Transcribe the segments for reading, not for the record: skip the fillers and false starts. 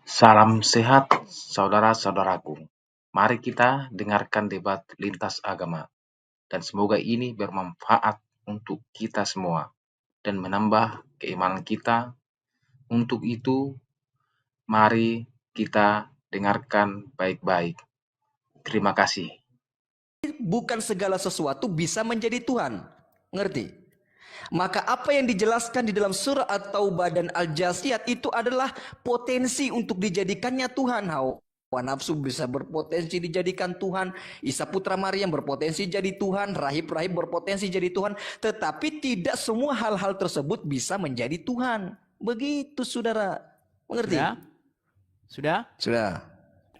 Salam sehat saudara-saudaraku. Mari kita dengarkan debat lintas agama dan semoga ini bermanfaat untuk kita semua dan menambah keimanan kita. Untuk itu, mari kita dengarkan baik-baik. Terima kasih. Bukan segala sesuatu bisa menjadi Tuhan. Ngerti? Maka apa yang dijelaskan di dalam surah At-Taubah dan Al-Jasiyat itu adalah potensi untuk dijadikannya Tuhan. Hawa nafsu bisa berpotensi dijadikan Tuhan. Isa putra Maryam berpotensi jadi Tuhan. Rahib-rahib berpotensi jadi Tuhan. Tetapi tidak semua hal-hal tersebut bisa menjadi Tuhan. Begitu saudara. Mengerti? Sudah? Sudah.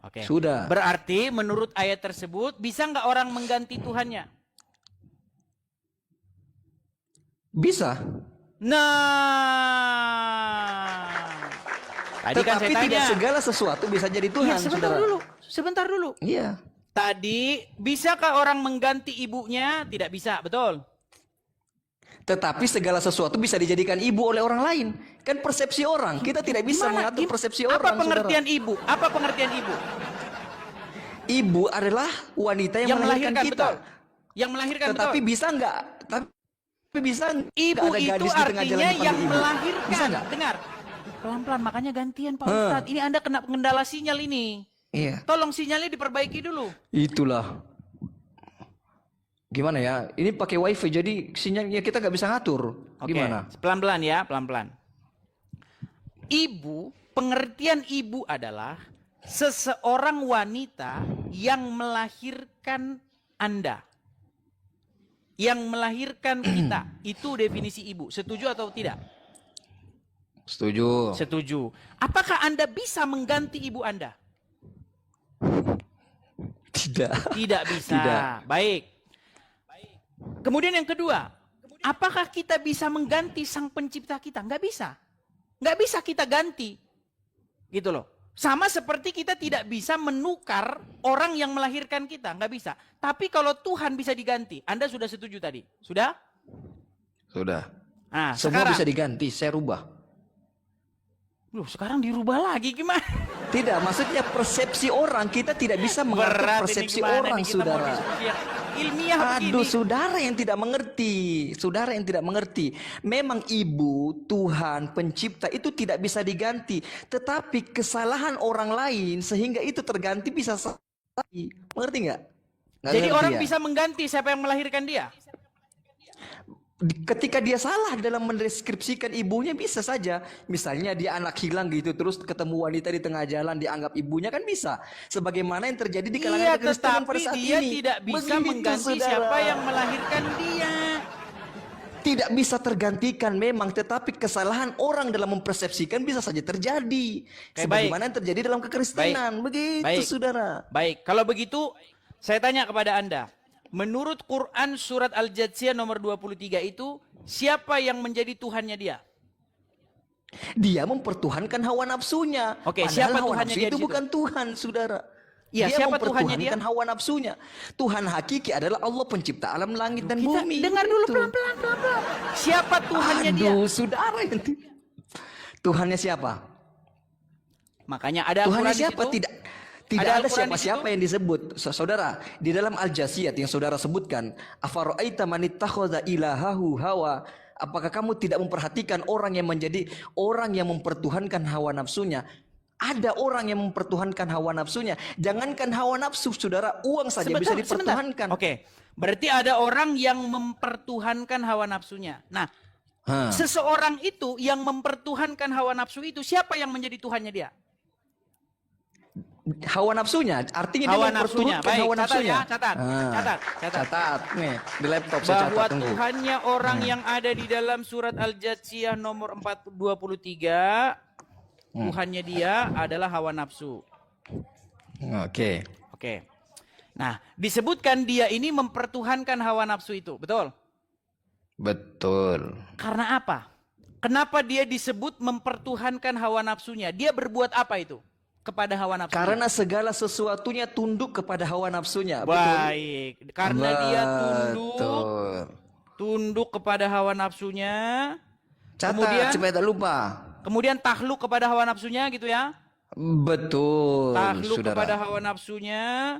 Oke. Sudah. Berarti menurut ayat tersebut bisa nggak orang mengganti Tuhannya? Bisa. Nah, tadi kan saya tanya. Tidak segala sesuatu bisa jadi Tuhan. Ya, sebentar dulu. Iya. Tadi bisakah orang mengganti ibunya? Tidak bisa, betul. Tetapi segala sesuatu bisa dijadikan ibu oleh orang lain. Kan persepsi orang. Kita tidak bisa mengatur persepsi orang. Apa pengertian ibu? Apa pengertian ibu? Ibu adalah wanita yang melahirkan kita. Betul. Yang melahirkan, tetapi betul. Bisa enggak? Tapi bisa ibu ada itu gadis artinya di tengah jalan yang ibu. melahirkan. Dengar. Pelan-pelan, makanya gantian Pak Ustadz. Ini Anda kena kendala sinyal ini. Iya. Tolong sinyalnya diperbaiki dulu. Itulah. Gimana ya? Ini pakai wifi jadi sinyalnya kita nggak bisa ngatur. Gimana? Pelan-pelan ya, pelan-pelan. Ibu, pengertian ibu adalah seseorang wanita yang melahirkan Anda. Yang melahirkan kita. Itu definisi ibu. Setuju atau tidak? Setuju. Setuju. Apakah Anda bisa mengganti ibu Anda? Tidak. Tidak bisa. Tidak. Baik. Kemudian yang kedua, apakah kita bisa mengganti sang pencipta kita? Nggak bisa. Nggak bisa kita ganti. Gitu loh. Sama seperti kita tidak bisa menukar orang yang melahirkan kita. Nggak bisa. Tapi kalau Tuhan bisa diganti. Anda sudah setuju tadi? Sudah? Sudah. Nah, semua sekarang bisa diganti, saya rubah. Loh, sekarang dirubah lagi gimana? Tidak, maksudnya persepsi orang. Kita tidak bisa mengatur persepsi orang, saudara. Ilmiah Aduh, begini. saudara yang tidak mengerti. Saudara yang tidak mengerti. Memang ibu, Tuhan, pencipta itu tidak bisa diganti. Tetapi kesalahan orang lain sehingga itu terganti bisa salah. Mengerti nggak? Jadi orang bisa mengganti siapa yang melahirkan dia? Ketika dia salah dalam mendeskripsikan ibunya bisa saja. Misalnya dia anak hilang gitu, terus ketemu wanita di tengah jalan dianggap ibunya, kan bisa. Sebagaimana yang terjadi di kalangan Kristen pada saat ini. Dia tidak bisa mengganti siapa yang melahirkan dia. Tidak bisa tergantikan memang, tetapi kesalahan orang dalam mempersepsikan bisa saja terjadi. Sebagaimana yang terjadi dalam kekristenan. Begitu, saudara. Baik, kalau begitu saya tanya kepada Anda. Menurut Quran surat Al-Jathiyah nomor 23 itu, siapa yang menjadi Tuhannya dia? Dia mempertuhankan hawa nafsunya. Oke, siapa hawa Tuhannya nafsu dia itu di situ? bukan Tuhan, saudara. Ya, dia siapa Tuhannya dia? hawa nafsunya. Tuhan hakiki adalah Allah pencipta alam langit dan bumi. Dengar dulu pelan-pelan. Siapa Tuhannya dia? Saudara yang Tuhannya siapa? Makanya ada Tuhannya Al-Quran siapa? di situ? Tidak ada siapa-siapa yang disebut. Saudara, di dalam Al-Jasiyat yang saudara sebutkan, afara'aita man ittakhadha ilahahu hawa, apakah kamu tidak memperhatikan orang yang menjadi orang yang mempertuhankan hawa nafsunya? Ada orang yang mempertuhankan hawa nafsunya. Jangankan hawa nafsu, saudara, uang saja bisa dipertuhankan. Oke, berarti ada orang yang mempertuhankan hawa nafsunya. Nah, seseorang itu yang mempertuhankan hawa nafsu itu, siapa yang menjadi Tuhannya dia? Hawa nafsunya, artinya hawa dia mempertuhankan hawa nafsunya. Catat nih di laptop saya catat. Bahwa Tuhannya orang yang ada di dalam surat Al-Jathiyah nomor 423, Tuhannya dia adalah hawa nafsu. Oke. Nah, disebutkan dia ini mempertuhankan hawa nafsu itu, betul? Betul. Karena apa? Kenapa dia disebut mempertuhankan hawa nafsunya? Dia berbuat apa itu? Kepada hawa nafsu. Karena segala sesuatunya tunduk kepada hawa nafsunya. Baik. Betul? Karena dia tunduk kepada hawa nafsunya. Catat supaya tak lupa. Kemudian takluk kepada hawa nafsunya gitu ya. Betul, Takluk saudara. kepada hawa nafsunya,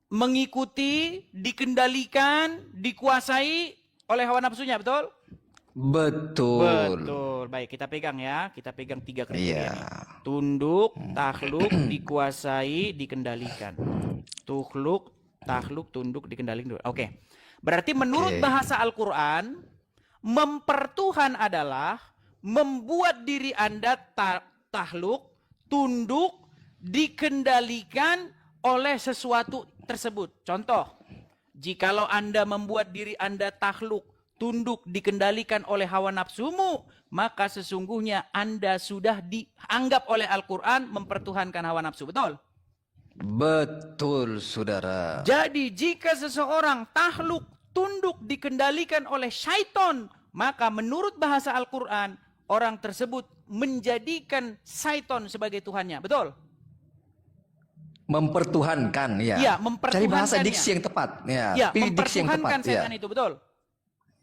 mengikuti, dikendalikan, dikuasai oleh hawa nafsunya, betul? Betul. Betul. Baik, kita pegang ya. Kita pegang 3 kriteria Iya. nih. Tunduk, takluk, dikuasai, dikendalikan. Takluk, tunduk, dikendalikan. Oke. Berarti menurut Oke. bahasa Al-Quran, mempertuhan adalah membuat diri Anda takluk, tunduk, dikendalikan oleh sesuatu tersebut. Contoh, jikalau Anda membuat diri Anda takluk, tunduk, dikendalikan oleh hawa nafsumu, maka sesungguhnya Anda sudah dianggap oleh Al-Quran mempertuhankan hawa nafsu. Betul? Betul, saudara. Jadi jika seseorang takluk, tunduk, dikendalikan oleh syaiton, maka menurut bahasa Al-Quran, orang tersebut menjadikan syaiton sebagai Tuhannya. Betul? Mempertuhankan, ya. Iya, Cari bahasa mempertuhankannya. diksi yang tepat. Ya, Ya, pilih diksi yang tepat. mempertuhankan Ya. setan itu. Betul?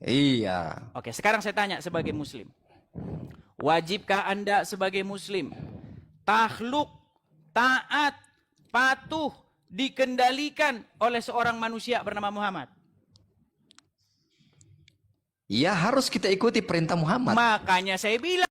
Iya. Oke, sekarang saya tanya sebagai muslim. Wajibkah Anda sebagai muslim takluk, taat, patuh, dikendalikan oleh seorang manusia bernama Muhammad? Ya, harus kita ikuti perintah Muhammad. Makanya saya bilang,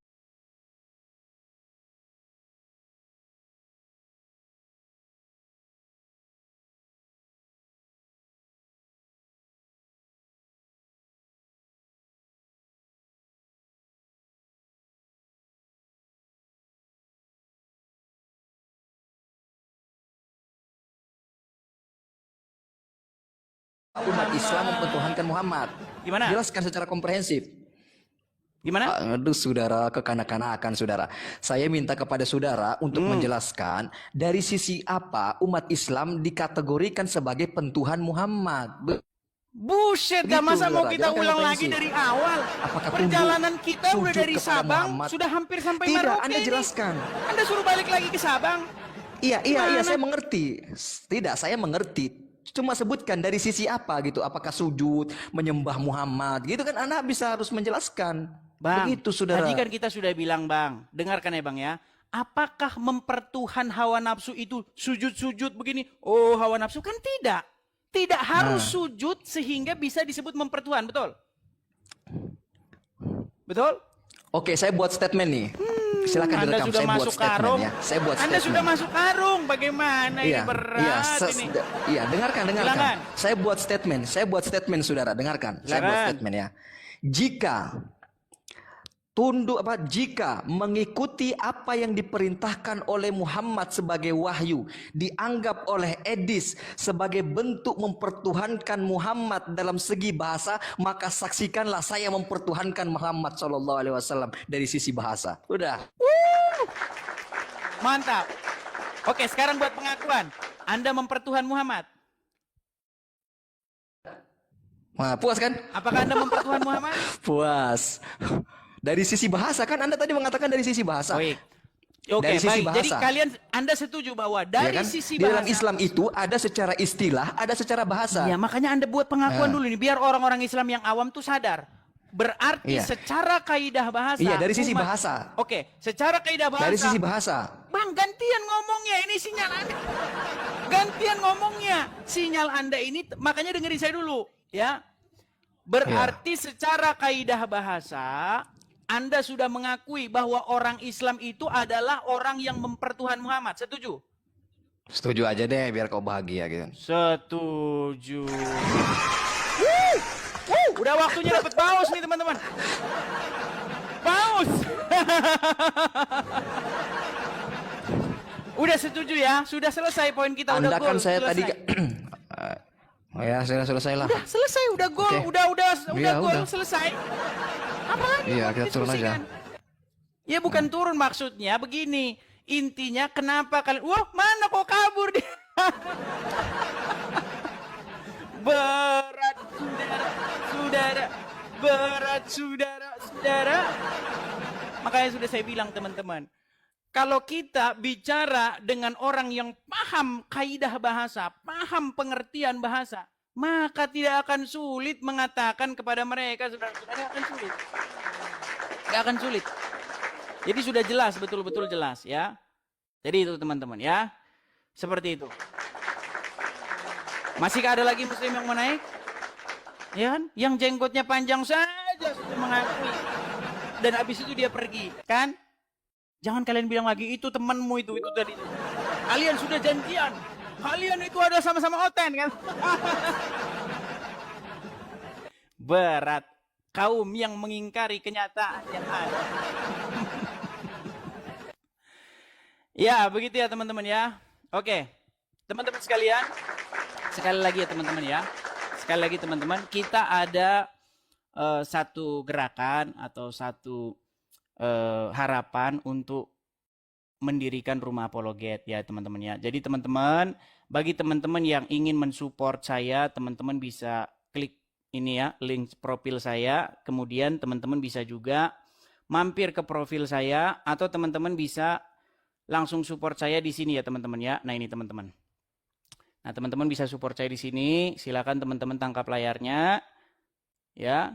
Umat Islam mempertuhankan Muhammad. gimana? Jelaskan secara komprehensif. Gimana? Aduh, saudara, kekanak-kanakan, saudara. Saya minta kepada saudara untuk menjelaskan dari sisi apa umat Islam dikategorikan sebagai pentuhan Muhammad. Buset, dah Begitu, masa mau saudara. kita Jangan ulang komprehensif. lagi dari awal? Apakah Perjalanan tunduk, kita udah sujud dari kepada Sabang, Muhammad? sudah hampir sampai Tidak, Merauke Anda ini. jelaskan. Anda suruh balik lagi ke Sabang. Iya, Gimana? saya mengerti. Tidak, saya mengerti. Cuma sebutkan dari sisi apa gitu. Apakah sujud, menyembah Muhammad gitu kan Anda bisa harus menjelaskan. Bang, Begitu, saudara. tadi kan kita sudah bilang, Bang. Dengarkan ya, Bang ya. Apakah mempertuhan hawa nafsu itu sujud-sujud begini? Oh, hawa nafsu kan tidak. Tidak harus sujud sehingga bisa disebut mempertuhan, betul? Betul? Oke, saya buat statement nih. Silakan Anda direkam. sudah Saya buat masuk statement karung. ya. Saya buat Anda statement. sudah masuk karung. Bagaimana ini berat ini? Iya, dengarkan. Silakan. Saya buat statement, saudara. Dengarkan. Saya buat Silakan. statement ya. Jika mengikuti apa yang diperintahkan oleh Muhammad sebagai wahyu dianggap oleh Edis sebagai bentuk mempertuhankan Muhammad dalam segi bahasa, maka saksikanlah saya mempertuhankan Muhammad SAW dari sisi bahasa. Udah. Mantap. Oke, sekarang buat pengakuan. Anda mempertuhan Muhammad. Wah, puas kan? Apakah Anda mempertuhan Muhammad? Puas. Dari sisi bahasa kan Anda tadi mengatakan dari sisi bahasa. Baik. Oke, Dari sisi baik. Jadi bahasa. kalian Anda setuju bahwa dari Ya kan? sisi Di dalam bahasa. Islam itu ada secara istilah, ada secara bahasa. Ya, makanya Anda buat pengakuan dulu nih biar orang-orang Islam yang awam tuh sadar. Berarti Iya. secara kaidah bahasa. Iya, dari sisi bahasa. Oke, secara kaidah bahasa. Dari sisi bahasa. Bang, gantian ngomongnya. Ini sinyal Anda. Gantian ngomongnya. Sinyal Anda ini, makanya dengerin saya dulu. Ya. Berarti secara kaidah bahasa, Anda sudah mengakui bahwa orang Islam itu adalah orang yang mempertuhan Muhammad. Setuju? Setuju aja deh biar kau bahagia gitu. Setuju. Udah waktunya dapat paus nih teman-teman. Paus. Udah setuju ya? Sudah selesai poin kita. Anda Udah gol. kan saya tadi Selesai. ya saya selesai lah. Udah selesai, udah gol, Oke. udah Iya, gol udah. selesai. Apa lagi? Iya, mau kita turun aja. diskusikan? Ya bukan turun maksudnya begini. Intinya kenapa kalian, wah mana kok kabur dia? Berat saudara, berat saudara. Makanya sudah saya bilang teman-teman. Kalau kita bicara dengan orang yang paham kaidah bahasa, paham pengertian bahasa, maka tidak akan sulit mengatakan kepada mereka, saudara-saudara, akan sulit. Tidak akan sulit. Jadi sudah jelas, betul-betul jelas ya. Jadi itu teman-teman ya. Seperti itu. Masihkah ada lagi muslim yang mau naik? Ya kan? Yang jenggotnya panjang saja sudah mengakui. Dan habis itu dia pergi, kan? Jangan kalian bilang lagi itu temanmu itu tadi. Kalian sudah janjian. Kalian itu ada sama-sama oten kan? Berat kaum yang mengingkari kenyataan yang ada. Ya, begitu ya teman-teman ya. Oke. Teman-teman sekalian, sekali lagi ya teman-teman ya. Sekali lagi teman-teman, kita ada satu gerakan atau satu harapan untuk mendirikan rumah apologet ya teman-teman ya. Jadi teman-teman, bagi teman-teman yang ingin mensupport saya, teman-teman bisa klik ini ya, link profil saya. Kemudian teman-teman bisa juga mampir ke profil saya atau teman-teman bisa langsung support saya di sini ya teman-teman ya. Nah, ini teman-teman. Nah, teman-teman bisa support saya di sini. Silakan teman-teman tangkap layarnya ya.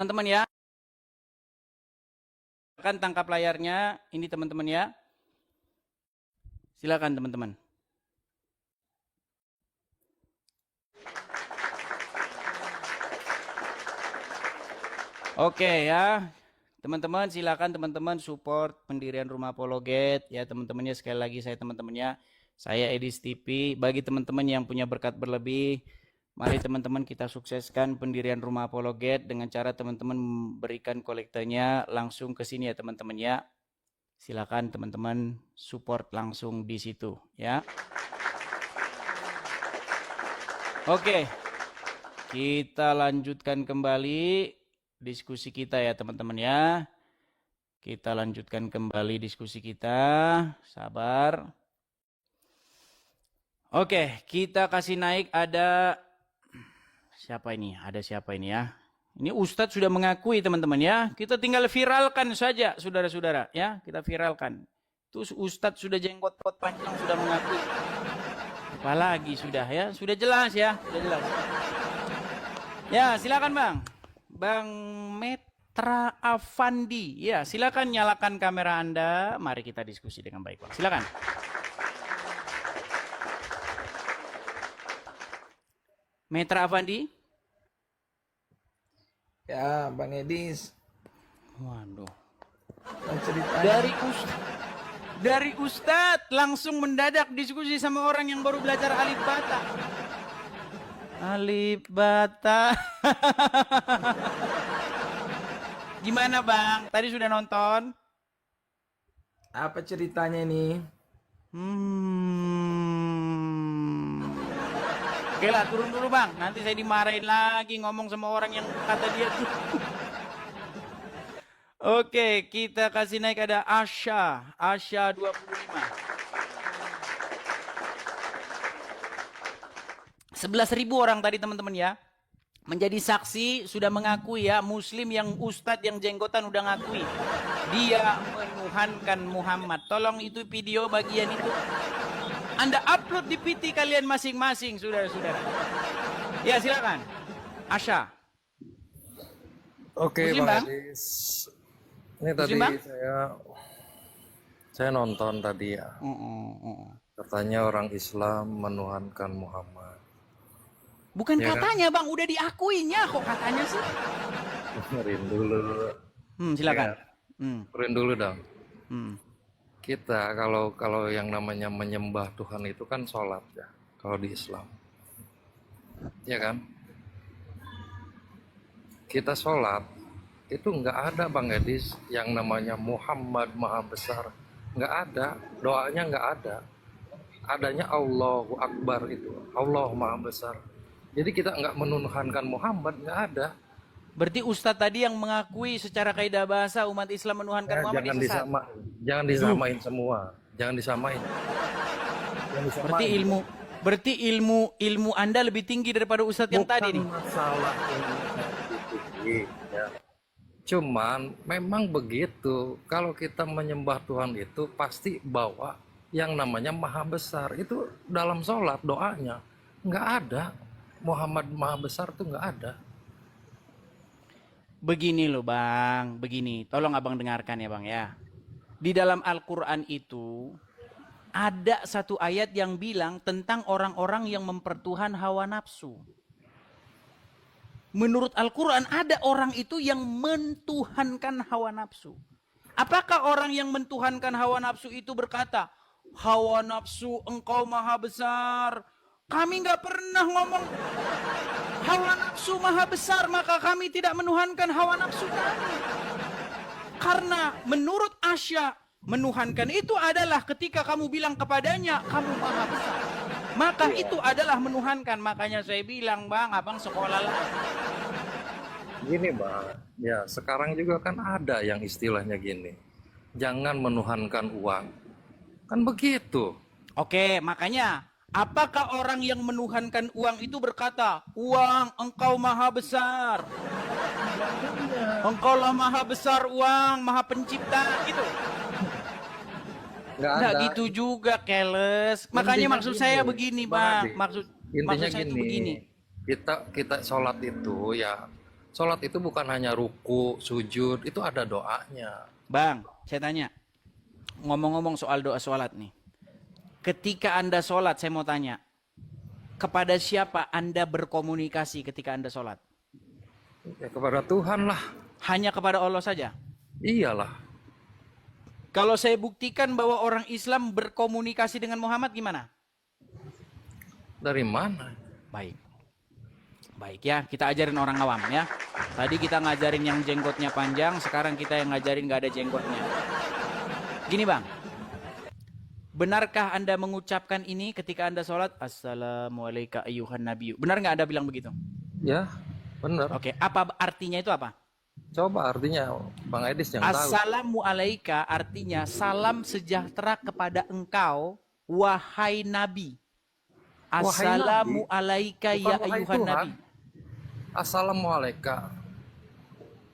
Teman-teman ya, akan tangkap layarnya ini teman-teman ya. Silakan teman-teman. Oke ya, teman-teman silakan teman-teman support pendirian rumah apologet ya teman-temannya. Sekali lagi saya teman-temannya, saya Edis TV. Bagi teman-teman yang punya berkat berlebih, mari teman-teman kita sukseskan pendirian rumah apologet dengan cara teman-teman memberikan kolektanya langsung ke sini ya teman-teman ya. Silakan teman-teman support langsung di situ ya. Oke. Kita lanjutkan kembali diskusi kita ya teman-teman ya. Kita lanjutkan kembali diskusi kita. Sabar. Oke, kita kasih naik ada siapa ini? Ada siapa ini ya? Ini Ustadz sudah mengakui teman-teman ya. Kita tinggal viralkan saja saudara-saudara ya. Kita viralkan. Terus Ustadz sudah jenggot panjang sudah mengakui. Apalagi sudah ya. Sudah jelas ya. Sudah jelas. Ya silakan Bang. Bang Metra Avandi. Ya silakan nyalakan kamera Anda. Mari kita diskusi dengan baik Bang. Silakan. Metra Avandi. Ya, Bang Edis. Waduh. Dari Dari Ustadz langsung mendadak diskusi sama orang yang baru belajar alif bata. Alif bata. Gimana Bang? Tadi sudah nonton? apa ceritanya nih? Oke lah, turun dulu Bang. Nanti saya dimarahin lagi ngomong sama orang yang kata dia tuh. Oke, kita kasih naik ada Asya. Asya 25. 11.000 orang tadi teman-teman ya. Menjadi saksi sudah mengakui ya. Muslim yang ustadz yang jenggotan udah ngakui. Dia menuhankan Muhammad. Tolong itu video bagian itu Anda upload di PT kalian masing-masing, saudara-saudara. Ya, silakan. Asya. Oke, Muslim, Bang Bang? Edis. Ini tadi Muslim, Bang? saya nonton tadi ya. Katanya orang Islam menuhankan Muhammad. Bukan Ya kan? katanya, Bang. Udah diakuinya kok katanya sih. Dengerin dulu. Silakan. Dengerin dulu dong. Hmm. Kita kalau yang namanya menyembah Tuhan itu kan sholat ya. Kalau di Islam. Ya kan? Kita sholat itu nggak ada Bang Edis yang namanya Muhammad Maha Besar. Nggak ada. Doanya nggak ada. Adanya Allahu Akbar itu. Allah Maha Besar. Jadi kita nggak menuhankan Muhammad, nggak ada. Berarti Ustadz tadi yang mengakui secara kaidah bahasa umat Islam menuhankan Ya, Muhammad jangan ini sesat. jangan disamain semua. Jangan disamain. Berarti ilmu Anda lebih tinggi daripada Ustadz yang tadi nih. Masalah ilmu tinggi, ya. Cuman memang begitu. Kalau kita menyembah Tuhan itu pasti bawa yang namanya Maha Besar. Itu dalam sholat doanya nggak ada. Muhammad Maha Besar itu nggak ada. Begini loh Bang, begini. Tolong Abang dengarkan ya Bang ya. Di dalam Al-Quran itu ada satu ayat yang bilang tentang orang-orang yang mempertuhan hawa nafsu. Menurut Al-Quran ada orang itu yang mentuhankan hawa nafsu. Apakah orang yang mentuhankan hawa nafsu itu berkata, hawa nafsu engkau maha besar. Kami nggak pernah ngomong hawa nafsu maha besar, maka kami tidak menuhankan hawa nafsu kami. Karena menurut Asya, menuhankan itu adalah ketika kamu bilang kepadanya, kamu maha besar. Maka itu adalah menuhankan. Makanya saya bilang, Bang, Abang sekolah lah. Gini Bang, ya sekarang juga kan ada yang istilahnya gini, jangan menuhankan uang. Kan begitu. Oke, makanya apakah orang yang menuhankan uang itu berkata, uang engkau maha besar. Engkaulah maha besar uang, maha pencipta gitu. Nggak Nggak ada. gitu juga, keles. Makanya Intinya maksud gini, saya begini, Bang Bang. Adi. Intinya Maksud saya itu gini, begini. kita sholat itu ya, sholat itu bukan hanya ruku, sujud, itu ada doanya. Bang, saya tanya. Ngomong-ngomong soal doa sholat nih. Ketika Anda sholat, saya mau tanya. Kepada siapa Anda berkomunikasi ketika Anda sholat? Ya kepada Tuhan lah, Hanya kepada Allah saja? iyalah. Kalau saya buktikan bahwa orang Islam berkomunikasi dengan Muhammad gimana? Dari mana? Baik. Baik ya, kita ajarin orang awam ya. Tadi kita ngajarin yang jenggotnya panjang, sekarang kita yang ngajarin gak ada jenggotnya. Gini Bang. Benarkah Anda mengucapkan ini ketika Anda sholat? Assalamualaikum ayyuhan nabiyyu. Benar nggak Anda bilang begitu? Ya, benar. Oke, apa artinya itu apa? Coba artinya Bang Edis yang tahu. Assalamualaikum artinya salam sejahtera kepada engkau, wahai Nabi. Assalamualaikum ya Bukan wahai ayuhan Tuhan. Nabi. Assalamualaikum.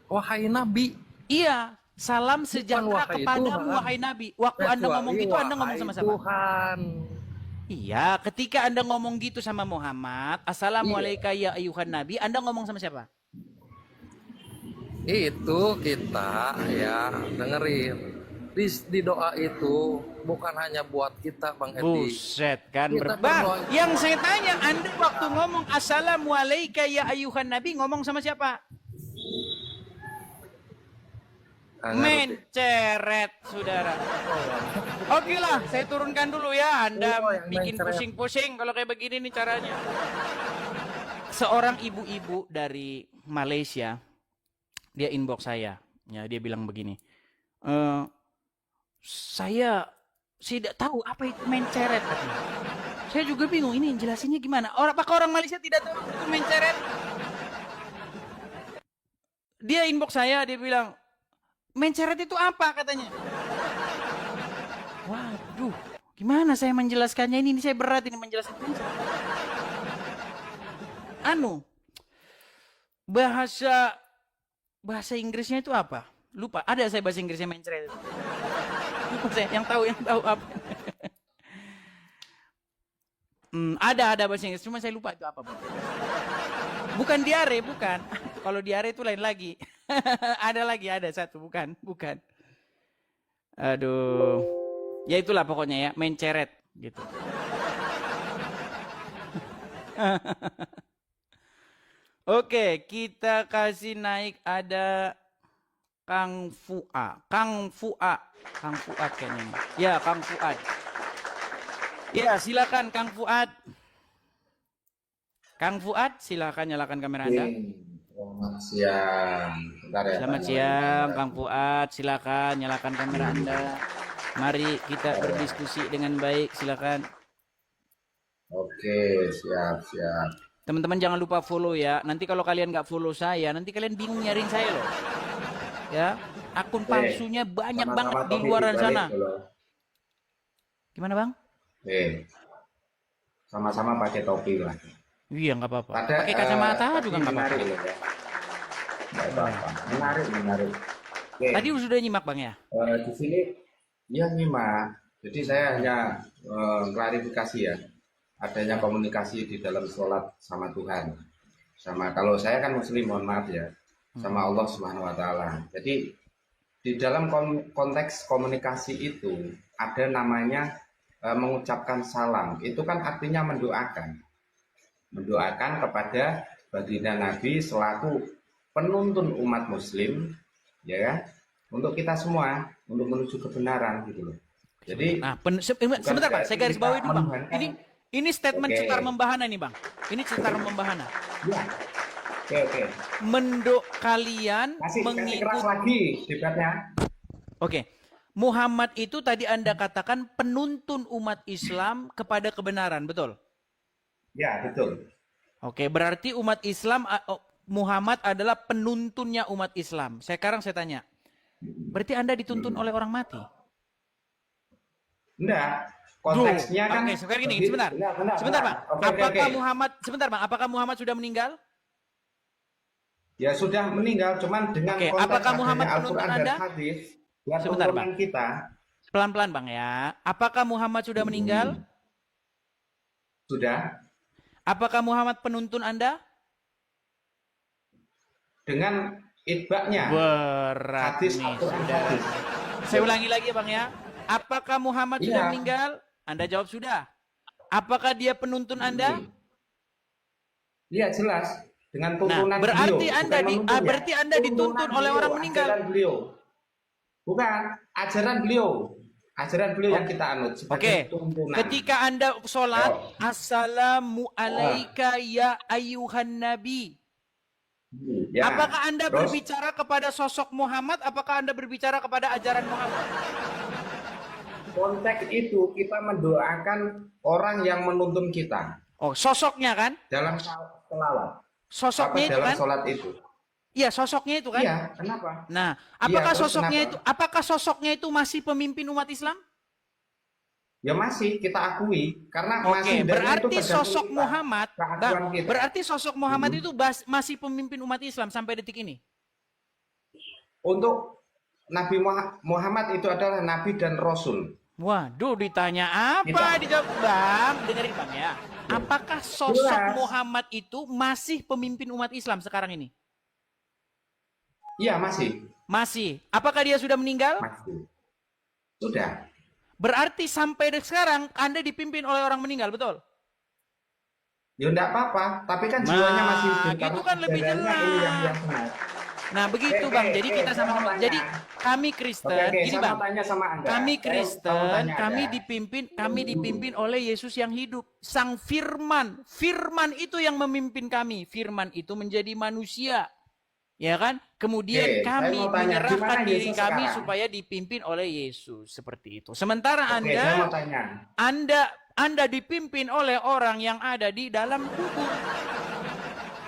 Wahai Nabi. Iya, salam sejahtera wahai kepadamu Tuhan. wahai Nabi. Waktu Anda ngomong gitu Anda ngomong sama siapa? Tuhan. Iya, ketika Anda ngomong gitu sama Muhammad, Assalamualaikum ya ayuhan Nabi, Anda ngomong sama siapa? Itu kita ya dengerin. Di doa itu bukan hanya buat kita Bang Edi. Buset kan Kita Bang, berdoa- yang saya tanya Anda waktu ngomong Assalamualaikum ya ayuhan Nabi ngomong sama siapa? Nggak ngerti. Menceret, saudara. Oke lah, saya turunkan dulu ya. Anda Oh, yang bikin menceret. pusing-pusing kalau kayak begini nih caranya. Seorang ibu-ibu dari Malaysia, dia inbox saya. Ya, dia bilang begini. Saya tidak tahu apa itu menceret katanya. Saya juga bingung ini jelasinnya gimana. Apakah orang Malaysia tidak tahu itu menceret? Dia inbox saya, dia bilang, menceret itu apa katanya? Waduh, gimana saya menjelaskannya ini? Ini saya berat ini menjelaskan. Bahasa Inggrisnya itu apa? Lupa. Ada saya bahasa Inggrisnya menceret. Lupa saya. Yang tahu apa? Ada bahasa Inggris, cuma saya lupa itu apa. Bukan diare, bukan. Kalau diare itu lain lagi. Ada satu, bukan. Aduh. Ya itulah pokoknya ya, menceret gitu. Oke, kita kasih naik ada Kang Fuad kayaknya. Ya, Kang Fuad. Ya, silakan Kang Fuad. Kang Fuad, silakan nyalakan kamera Anda. Selamat siang. Bentar ya, Selamat Pak. siang, Kang Fuad. Silakan nyalakan kamera Anda. Mari kita berdiskusi dengan baik. Silakan. Oke, siap. Teman-teman jangan lupa follow ya. Nanti kalau kalian nggak follow saya, nanti kalian bingung nyariin saya loh. Ya, akun palsunya banyak Sama-sama banget di topi luaran dibalik sana. dulu. Gimana Bang? Sama-sama pakai topi lah. Iya nggak apa-apa. Pada, Pakai kacamata tapi juga nggak apa-apa. menarik loh, ya. Nggak apa-apa. Menarik. Oke. Tadi sudah nyimak Bang ya? Di sini dia nyimak. Jadi saya hanya klarifikasi ya. Adanya komunikasi di dalam sholat sama Tuhan. Sama kalau saya kan Muslim, mohon maaf ya. sama Allah Subhanahu wa taala. Jadi di dalam konteks komunikasi itu ada namanya mengucapkan salam. Itu kan artinya mendoakan. Mendoakan kepada baginda Nabi selaku penuntun umat muslim, ya kan? Untuk kita semua, untuk menuju kebenaran gitu loh. Jadi Nah, sebentar Pak, saya garis bawahi dulu Bang. Ini statement Oke. cetar membahana nih Bang. Ini cetar membahana. ya. Oke. Mendok kalian Kasih keras mengikut. lagi debatnya. Oke. Muhammad itu tadi Anda katakan penuntun umat Islam kepada kebenaran, betul? Ya, betul. Oke, berarti umat Islam Muhammad adalah penuntunnya umat Islam. Sekarang saya tanya. Berarti Anda dituntun oleh orang mati? Enggak. Konteksnya kan Oke, sekarang gini, sebentar. Bentar, Sebentar, Bang. Oke. Apakah Muhammad sudah meninggal? Ya sudah meninggal, cuman dengan Oke, konteks apakah adanya Muhammad Al-Quran penuntun dan Anda? hadis buat Sebentar, tuntunan Bang. kita. Pelan-pelan Bang ya. Apakah Muhammad sudah meninggal? Sudah Apakah Muhammad penuntun Anda? dengan itbaknya Berat hadis nih, Al-Quran sudah. hadis. Saya ulangi lagi Bang ya. Apakah Muhammad sudah Iya. meninggal? Anda jawab sudah. Apakah dia penuntun Anda? Iya jelas dengan tuntunan berarti beliau. Anda bukan menuntun ya. berarti Anda dituntun Tuntunan oleh beliau, orang meninggal. Ajaran beliau. Bukan ajaran beliau. Ajaran beliau yang kita anut sebagai Oke. tuntunan. Ketika Anda sholat, Oh. Assalamu alaika ya ayuhan nabi. Ya, Apakah Anda terus? berbicara kepada sosok Muhammad? Apakah Anda berbicara kepada ajaran Muhammad? Konteks itu kita mendoakan orang yang menuntun kita Oh, sosoknya kan? dalam selawat. Sosoknya itu dalam kan? sholat itu. Iya, sosoknya itu kan? Iya, kenapa? Nah, terus kenapa? apakah sosoknya itu masih pemimpin umat Islam? Ya masih kita akui karena masih Oke, dari berarti itu tergantung sosok kita, Muhammad, keakuan Bang, kita. berarti sosok Muhammad itu masih pemimpin umat Islam sampai detik ini. Untuk Nabi Muhammad itu adalah nabi dan rasul. Waduh, ditanya apa? Kita- Dijawab, Bang. Dengerin Bang ya. Apakah sosok Jelas. Muhammad itu masih pemimpin umat Islam sekarang ini? Iya, masih. Masih. Apakah dia sudah meninggal? Masih. Sudah. Berarti sampai sekarang Anda dipimpin oleh orang meninggal, betul? Ya enggak apa-apa, tapi kan jiwanya Nah, masih hidup. gitu karena kan lebih ajarannya ini jelas. yang benar. Nah, begitu Bang. Jadi kita saya mau sama-sama. tanya. Jadi kami Kristen, Oke, gini saya Bang. mau tanya sama Anda. Kami Saya mau Kristen, tanya kami Anda. dipimpin oleh Yesus yang hidup, Sang Firman. Firman itu yang memimpin kami. Firman itu menjadi manusia. Ya kan? Kemudian Oke, kami saya mau tanya, menyerahkan gimana diri Yesus kami sekarang? supaya dipimpin oleh Yesus seperti itu. Sementara Oke, saya mau tanya. Anda dipimpin oleh orang yang ada di dalam kubur.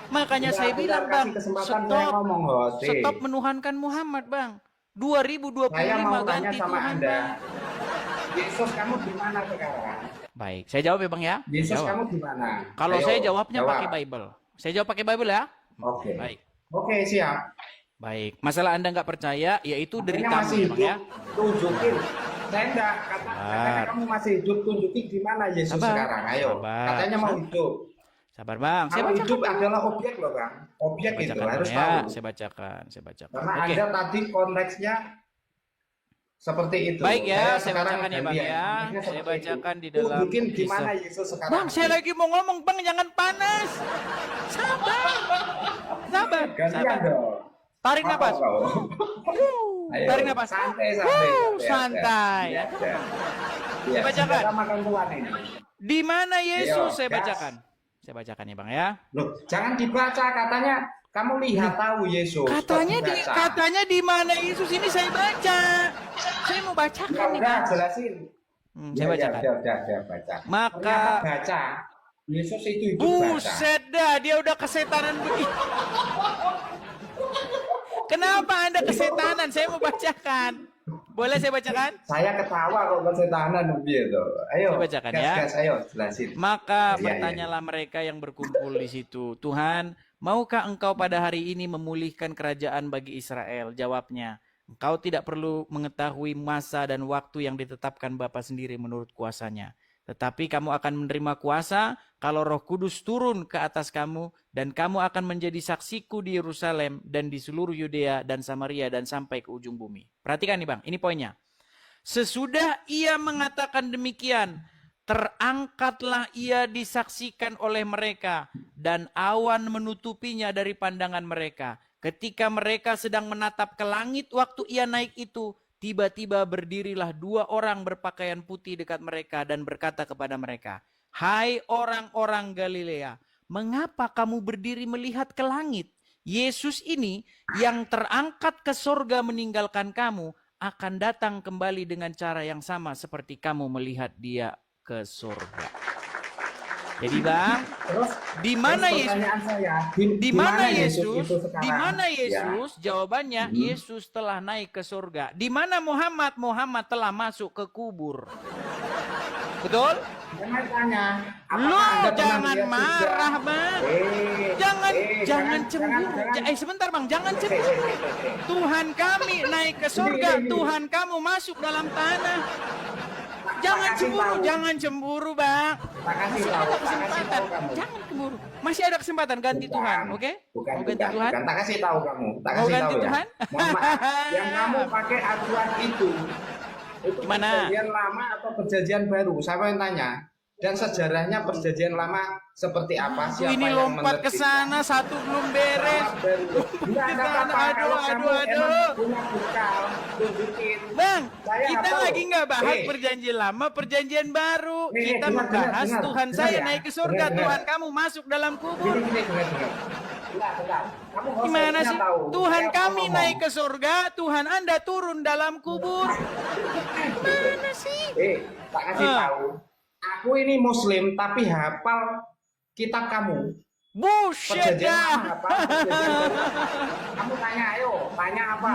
Makanya saya bilang, Bang, stop menuhankan Muhammad, Bang. 2025 Saya mau tanya ganti sama Tuhan, Anda. Bang. Yesus kamu di mana sekarang? Baik, saya jawab ya, Bang ya. Yesus Jawab. kamu di mana? Kalau Ayo, saya jawabnya jawab. pakai Bible. Saya jawab pakai Bible ya. Oke. Baik. Oke, siap. Baik. Masalah Anda nggak percaya, yaitu Katanya deritamu masih ya, Bang ya. hidup, tunjukin. Saya enggak, katanya kamu masih hidup, tunjukin di mana Yesus Sabar. sekarang. Ayo. Sabar. Katanya mau hidup. Sabar, Bang. Saya Kalau bacakan. hidup adalah objek loh, Bang. Objek Saya itu bacakan, harus Bang, ya. tahu. Saya bacakan. Karena Oke. Anda tadi konteksnya seperti itu. Baik ya, saya sekarang bacakan ya, Bang gantian. ya. Konteksnya Saya seperti itu. bacakan di dalam Tunjukin di kisah. mana Yesus sekarang. Bang, saya lagi mau ngomong, Bang, jangan panas. Sabar. Sabar. Gantian dong. Tarik Apa nafas. kau? Ayo, Tarik nafas. Santai. Ya, Saya bacakan. Kita makan tuan ini. Di mana Yesus? Ayo, Saya gas. bacakan. Saya bacakan ya, Bang ya. Loh, jangan dibaca katanya. Kamu lihat tahu Yesus. Katanya kok dibaca? katanya di mana Yesus ini saya baca. Saya mau Ya bacakan nih, udah Bang. jelasin. Saya bacakan. Udah baca. Maka Ternyata baca. Yesus itu hidup baca. buset dah, dia udah kesetanan begitu. Kenapa Anda kesetanan? Saya mau bacakan. Boleh saya bacakan? Saya ketawa kok kesetanan gitu. Ayo. Saya bacakan ya. Gas, ayo jelasin. Maka Iya, bertanyalah mereka yang berkumpul di situ, Tuhan, maukah engkau pada hari ini memulihkan kerajaan bagi Israel? Jawabnya, engkau tidak perlu mengetahui masa dan waktu yang ditetapkan Bapa sendiri menurut kuasanya. Tetapi kamu akan menerima kuasa kalau Roh Kudus turun ke atas kamu, dan kamu akan menjadi saksiku di Yerusalem dan di seluruh Yudea dan Samaria dan sampai ke ujung bumi. Perhatikan nih Bang, ini poinnya. Sesudah ia mengatakan demikian, terangkatlah ia disaksikan oleh mereka, dan awan menutupinya dari pandangan mereka. Ketika mereka sedang menatap ke langit waktu ia naik itu, tiba-tiba berdirilah 2 orang berpakaian putih dekat mereka dan berkata kepada mereka, "Hai orang-orang Galilea, mengapa kamu berdiri melihat ke langit? Yesus ini yang terangkat ke sorga meninggalkan kamu, akan datang kembali dengan cara yang sama seperti kamu melihat dia ke sorga." Jadi Bang, Terus di mana terus Yesus? pertanyaan saya, Di mana Yesus? itu sekarang? Di mana Ya. Yesus? Jawabannya Yesus telah naik ke surga. Di mana Muhammad? Muhammad telah masuk ke kubur. Betul? Jangan tanya. Lu apakah Anda pernah jangan melihat surga? marah, Bang. Jangan jangan cemburu. Sebentar Bang, jangan cemburu. Tuhan kami naik ke surga, Tuhan kamu masuk dalam tanah. Jangan cemburu, Bang. Tak kasih Masih tahu, ada tak kasih kesempatan. tahu kamu. Jangan cemburu. Masih ada kesempatan ganti Bukan. Tuhan, oke? Bukan, Mau ganti Tuhan? bukan. Tak kasih tahu kamu. Tak Mau kasih ganti tahu Tuhan? ya. Mohon maaf. Yang kamu pakai acuan itu Gimana? perjanjian lama atau perjanjian baru? Saya yang tanya. Dan sejarahnya perjanjian lama seperti apa? Siapa Ini yang lompat ke menerbitkan? sana, satu belum beres. Enggak ke ada sana. apa-apa. Kalau kamu Aduh. emang punya bekal, tunjukin. Bang, Saya kita nggak tahu. lagi nggak bahas Eh. perjanjian lama, perjanjian baru. Eh, Kita dengar, membahas dengar, Tuhan dengar saya ya. naik ke surga, Dengar. Tuhan kamu masuk dalam kubur. Gini, dengar. Bentar. Kamu Gimana harusnya sih? tahu. Tuhan Saya kami ngomong. naik ke surga, Tuhan Anda turun dalam kubur. Mana sih? Tak kasih tahu. Aku ini Muslim tapi hafal kitab kamu. Bullshit Perjanjian dah. lama apa? Perjanjian baru. Kamu tanya, ayo, tanya apa?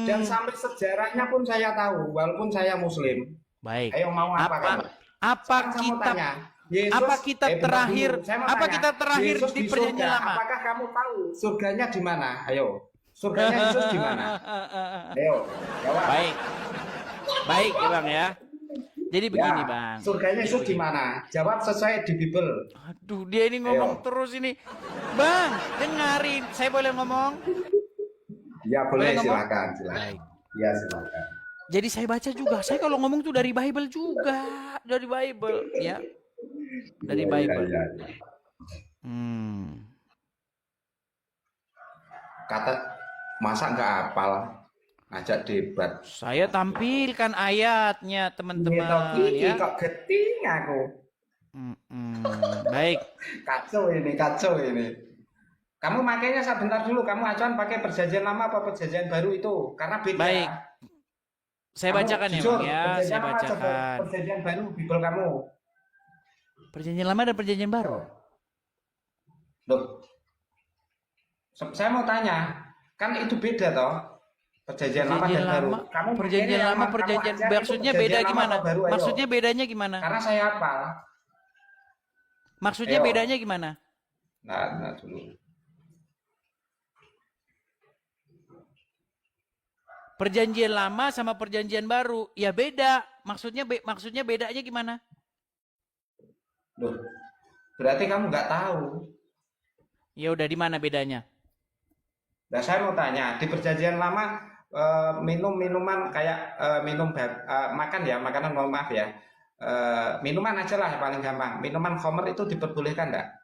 Dan sampai sejarahnya pun saya tahu, walaupun saya Muslim. Baik. Ayo mau apa kamu? Apa Sekarang saya mau kitab tanya, Yesus, apa kitab bentar terakhir? dulu. Saya mau Apa tanya, kitab terakhir Yesus di surga, perjanjian lama? Apakah kamu tahu surganya di mana? Ayo, surganya Yesus di mana? Ayo, jawab. Baik ya Bang ya. Jadi begini Ya, Bang. surganya Yesus di mana? Jawab sesuai di Bible. Aduh, dia ini ngomong terus ini. Bang, dengarin. Saya boleh ngomong? Ya boleh, Boleh ngomong? silakan. Baik. Ya silakan. Jadi saya baca juga. Saya kalau ngomong tuh dari Bible juga. Dari Bible ya. Dari Iya, Bible. iya. Kata masa nggak hafal, ajak debat. Saya tampilkan ayatnya teman-teman Ini ya. kok geting aku. Baik. Kacau ini. Kamu makanya sebentar dulu, kamu acuan pakai perjanjian lama apa perjanjian baru itu? Karena beda. Baik. Saya Kamu bacakan ya jujur, Bang ya. perjanjian Saya lama atau bacakan. perjanjian baru Bible kamu. Perjanjian lama dan perjanjian baru. Loh. Saya mau tanya, kan itu beda toh? Perjanjian lama dan baru. Kamu perjanjian makanya lama, kamu perjanjian ajar itu maksudnya perjanjian beda lama gimana? apa baru, ayo. Maksudnya bedanya gimana? Karena saya hafal. Maksudnya Ayo. bedanya gimana? Nah dulu. Perjanjian lama sama perjanjian baru, ya beda. Maksudnya bedanya gimana? Loh, berarti kamu nggak tahu. Ya udah, di mana bedanya? Nah, saya mau tanya, di perjanjian lama minum minuman kayak makan ya, makanan, mohon maaf ya. Minuman aja lah paling gampang. Minuman khamr itu diperbolehkan enggak?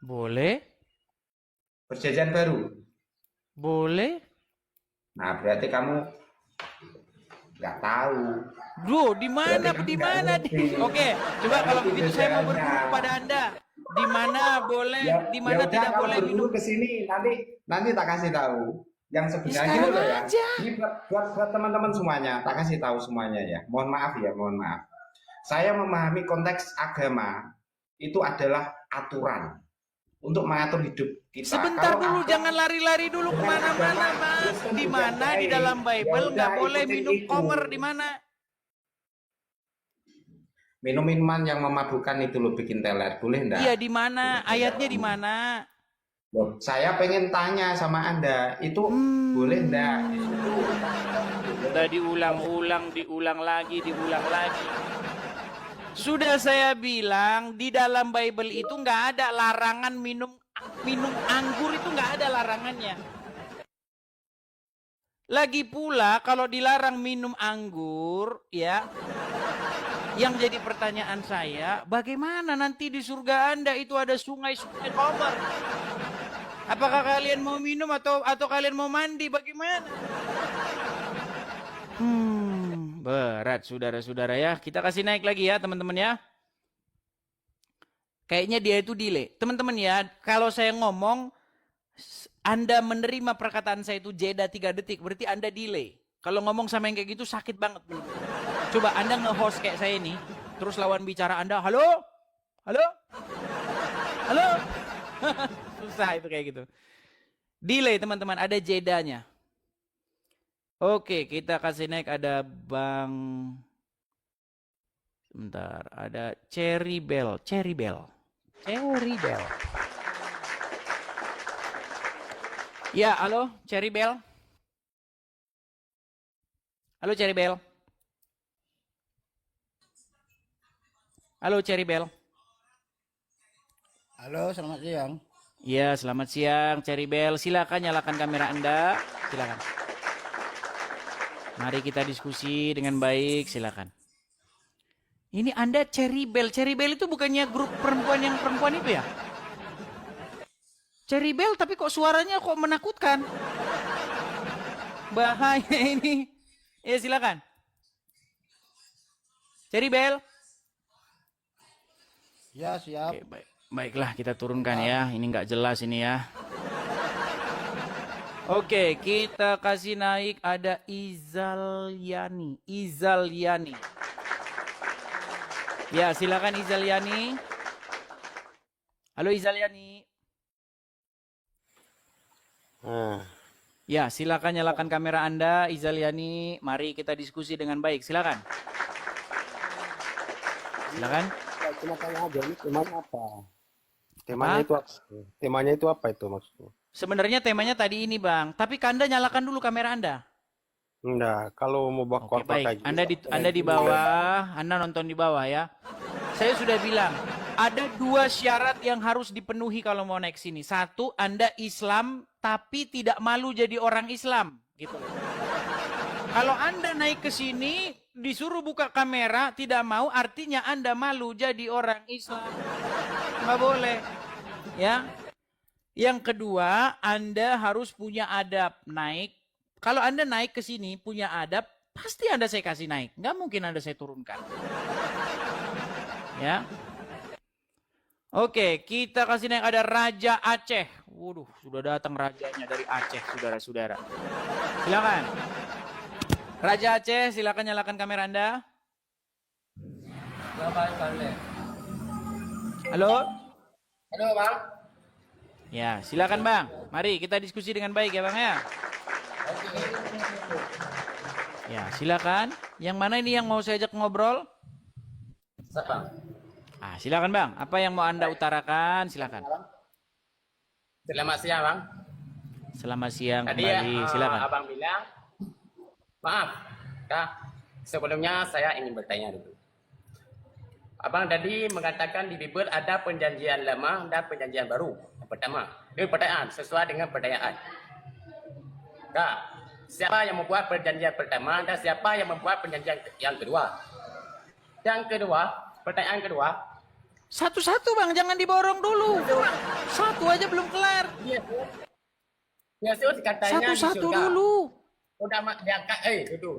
Boleh. Perjanjian baru. Boleh. Nah, berarti kamu nggak tahu. Duh, di mana? Berarti Di kamu nggak mana? ngerti. Oke, coba kalau Ngerti begitu saya mau bedanya. berguru pada Anda. Di mana boleh, di mana udah, tidak kalau boleh berburu minum? ke sini nanti tak kasih tahu. Yang sebenarnya sekarang gitu loh ya. aja. Ini buat teman-teman semuanya, tak kasih tahu semuanya ya. Mohon maaf ya, mohon maaf. Saya memahami konteks agama itu adalah aturan untuk mengatur hidup kita. Sebentar Kalau dulu, agama- jangan lari-lari dulu Dengan kemana-mana, agama Mas. Kristen Di juga mana di baik. dalam Ya Bible nggak udah, boleh ikutin minum itu. komer? Di mana? Minum minuman yang memabukkan itu lo bikin teler, boleh enggak? Iya, di mana? Ayatnya di mana? Loh, saya pengen tanya sama Anda, itu boleh enggak? Udah diulang-ulang, diulang lagi. Sudah saya bilang di dalam Bible itu nggak ada larangan minum anggur, itu nggak ada larangannya. Lagi pula kalau dilarang minum anggur, ya, yang jadi pertanyaan saya, bagaimana nanti di surga Anda itu ada sungai-sungai khamar? Apakah kalian mau minum atau kalian mau mandi? Bagaimana? Berat saudara-saudara ya. Kita kasih naik lagi ya teman-teman ya. Kayaknya dia itu delay. Teman-teman ya, kalau saya ngomong, Anda menerima perkataan saya itu jeda 3 detik, berarti Anda delay. Kalau ngomong sama yang kayak gitu sakit banget. Coba Anda nge-host kayak saya ini, terus lawan bicara Anda, halo? Halo? Halo? Susah itu kayak gitu. Delay teman-teman, ada jedanya. Oke, kita kasih naik, ada Bang... Sebentar, ada Cherry Bell. Ya, halo, Cherry Bell. Halo, Cherry Bell. Halo, Cherry Bell. Halo, selamat siang. Ya, selamat siang, Cherry Bell. Silakan nyalakan kamera Anda. Silakan. Mari kita diskusi dengan baik, silakan. Ini Anda Cherry Bell. Cherry Bell itu bukannya grup perempuan yang perempuan itu ya? Cherry Bell tapi kok suaranya kok menakutkan. Bahaya ini. Ya silakan. Cherry Bell. Ya, siap. Oke, baiklah kita turunkan ya. Ini nggak jelas ini ya. Oke, kita kasih naik, ada Izalyani. Ya, silakan Izalyani. Halo Izalyani. Ya, silakan nyalakan kamera Anda, Izalyani. Mari kita diskusi dengan baik. Silakan. Silakan. Cuma tanya aja, ini temanya apa? Temanya itu apa itu maksudnya? Sebenarnya temanya tadi ini, Bang. Tapi Anda nyalakan dulu kamera Anda. Enggak, kalau mau bawa Oke, baik. Anda di bawah, Anda nonton di bawah ya. Saya sudah bilang, ada 2 syarat yang harus dipenuhi kalau mau naik sini. 1, Anda Islam tapi tidak malu jadi orang Islam, gitu. Kalau Anda naik ke sini disuruh buka kamera tidak mau, artinya Anda malu jadi orang Islam. Nggak boleh. Ya. Yang kedua, Anda harus punya adab naik. Kalau Anda naik ke sini punya adab, pasti Anda saya kasih naik. Nggak mungkin Anda saya turunkan. Ya. Oke, kita kasih naik, ada Raja Aceh. Waduh, sudah datang rajanya dari Aceh, saudara-saudara. Silakan. Raja Aceh, silakan nyalakan kamera Anda. Halo? Halo Bang. Ya, silakan Bang. Mari kita diskusi dengan baik ya Bang ya. Ya, silakan. Yang mana ini yang mau saya ajak ngobrol? Siapa? Silakan Bang. Apa yang mau Anda utarakan? Silakan. Selamat siang Bang. Selamat siang Tadi kembali. Silakan. Abang bilang, maaf, sebelumnya saya ingin bertanya dulu. Abang tadi mengatakan di Bible ada perjanjian lama dan perjanjian baru. Yang pertama, ini pertanyaan sesuai dengan pertanyaan. Siapa yang membuat perjanjian pertama dan siapa yang membuat perjanjian yang kedua? Yang kedua, pertanyaan kedua. Satu-satu Bang, jangan diborong dulu. Satu aja belum kelar. Yesus katanya Satu-satu di surga. dulu. Udah diangkat, itu.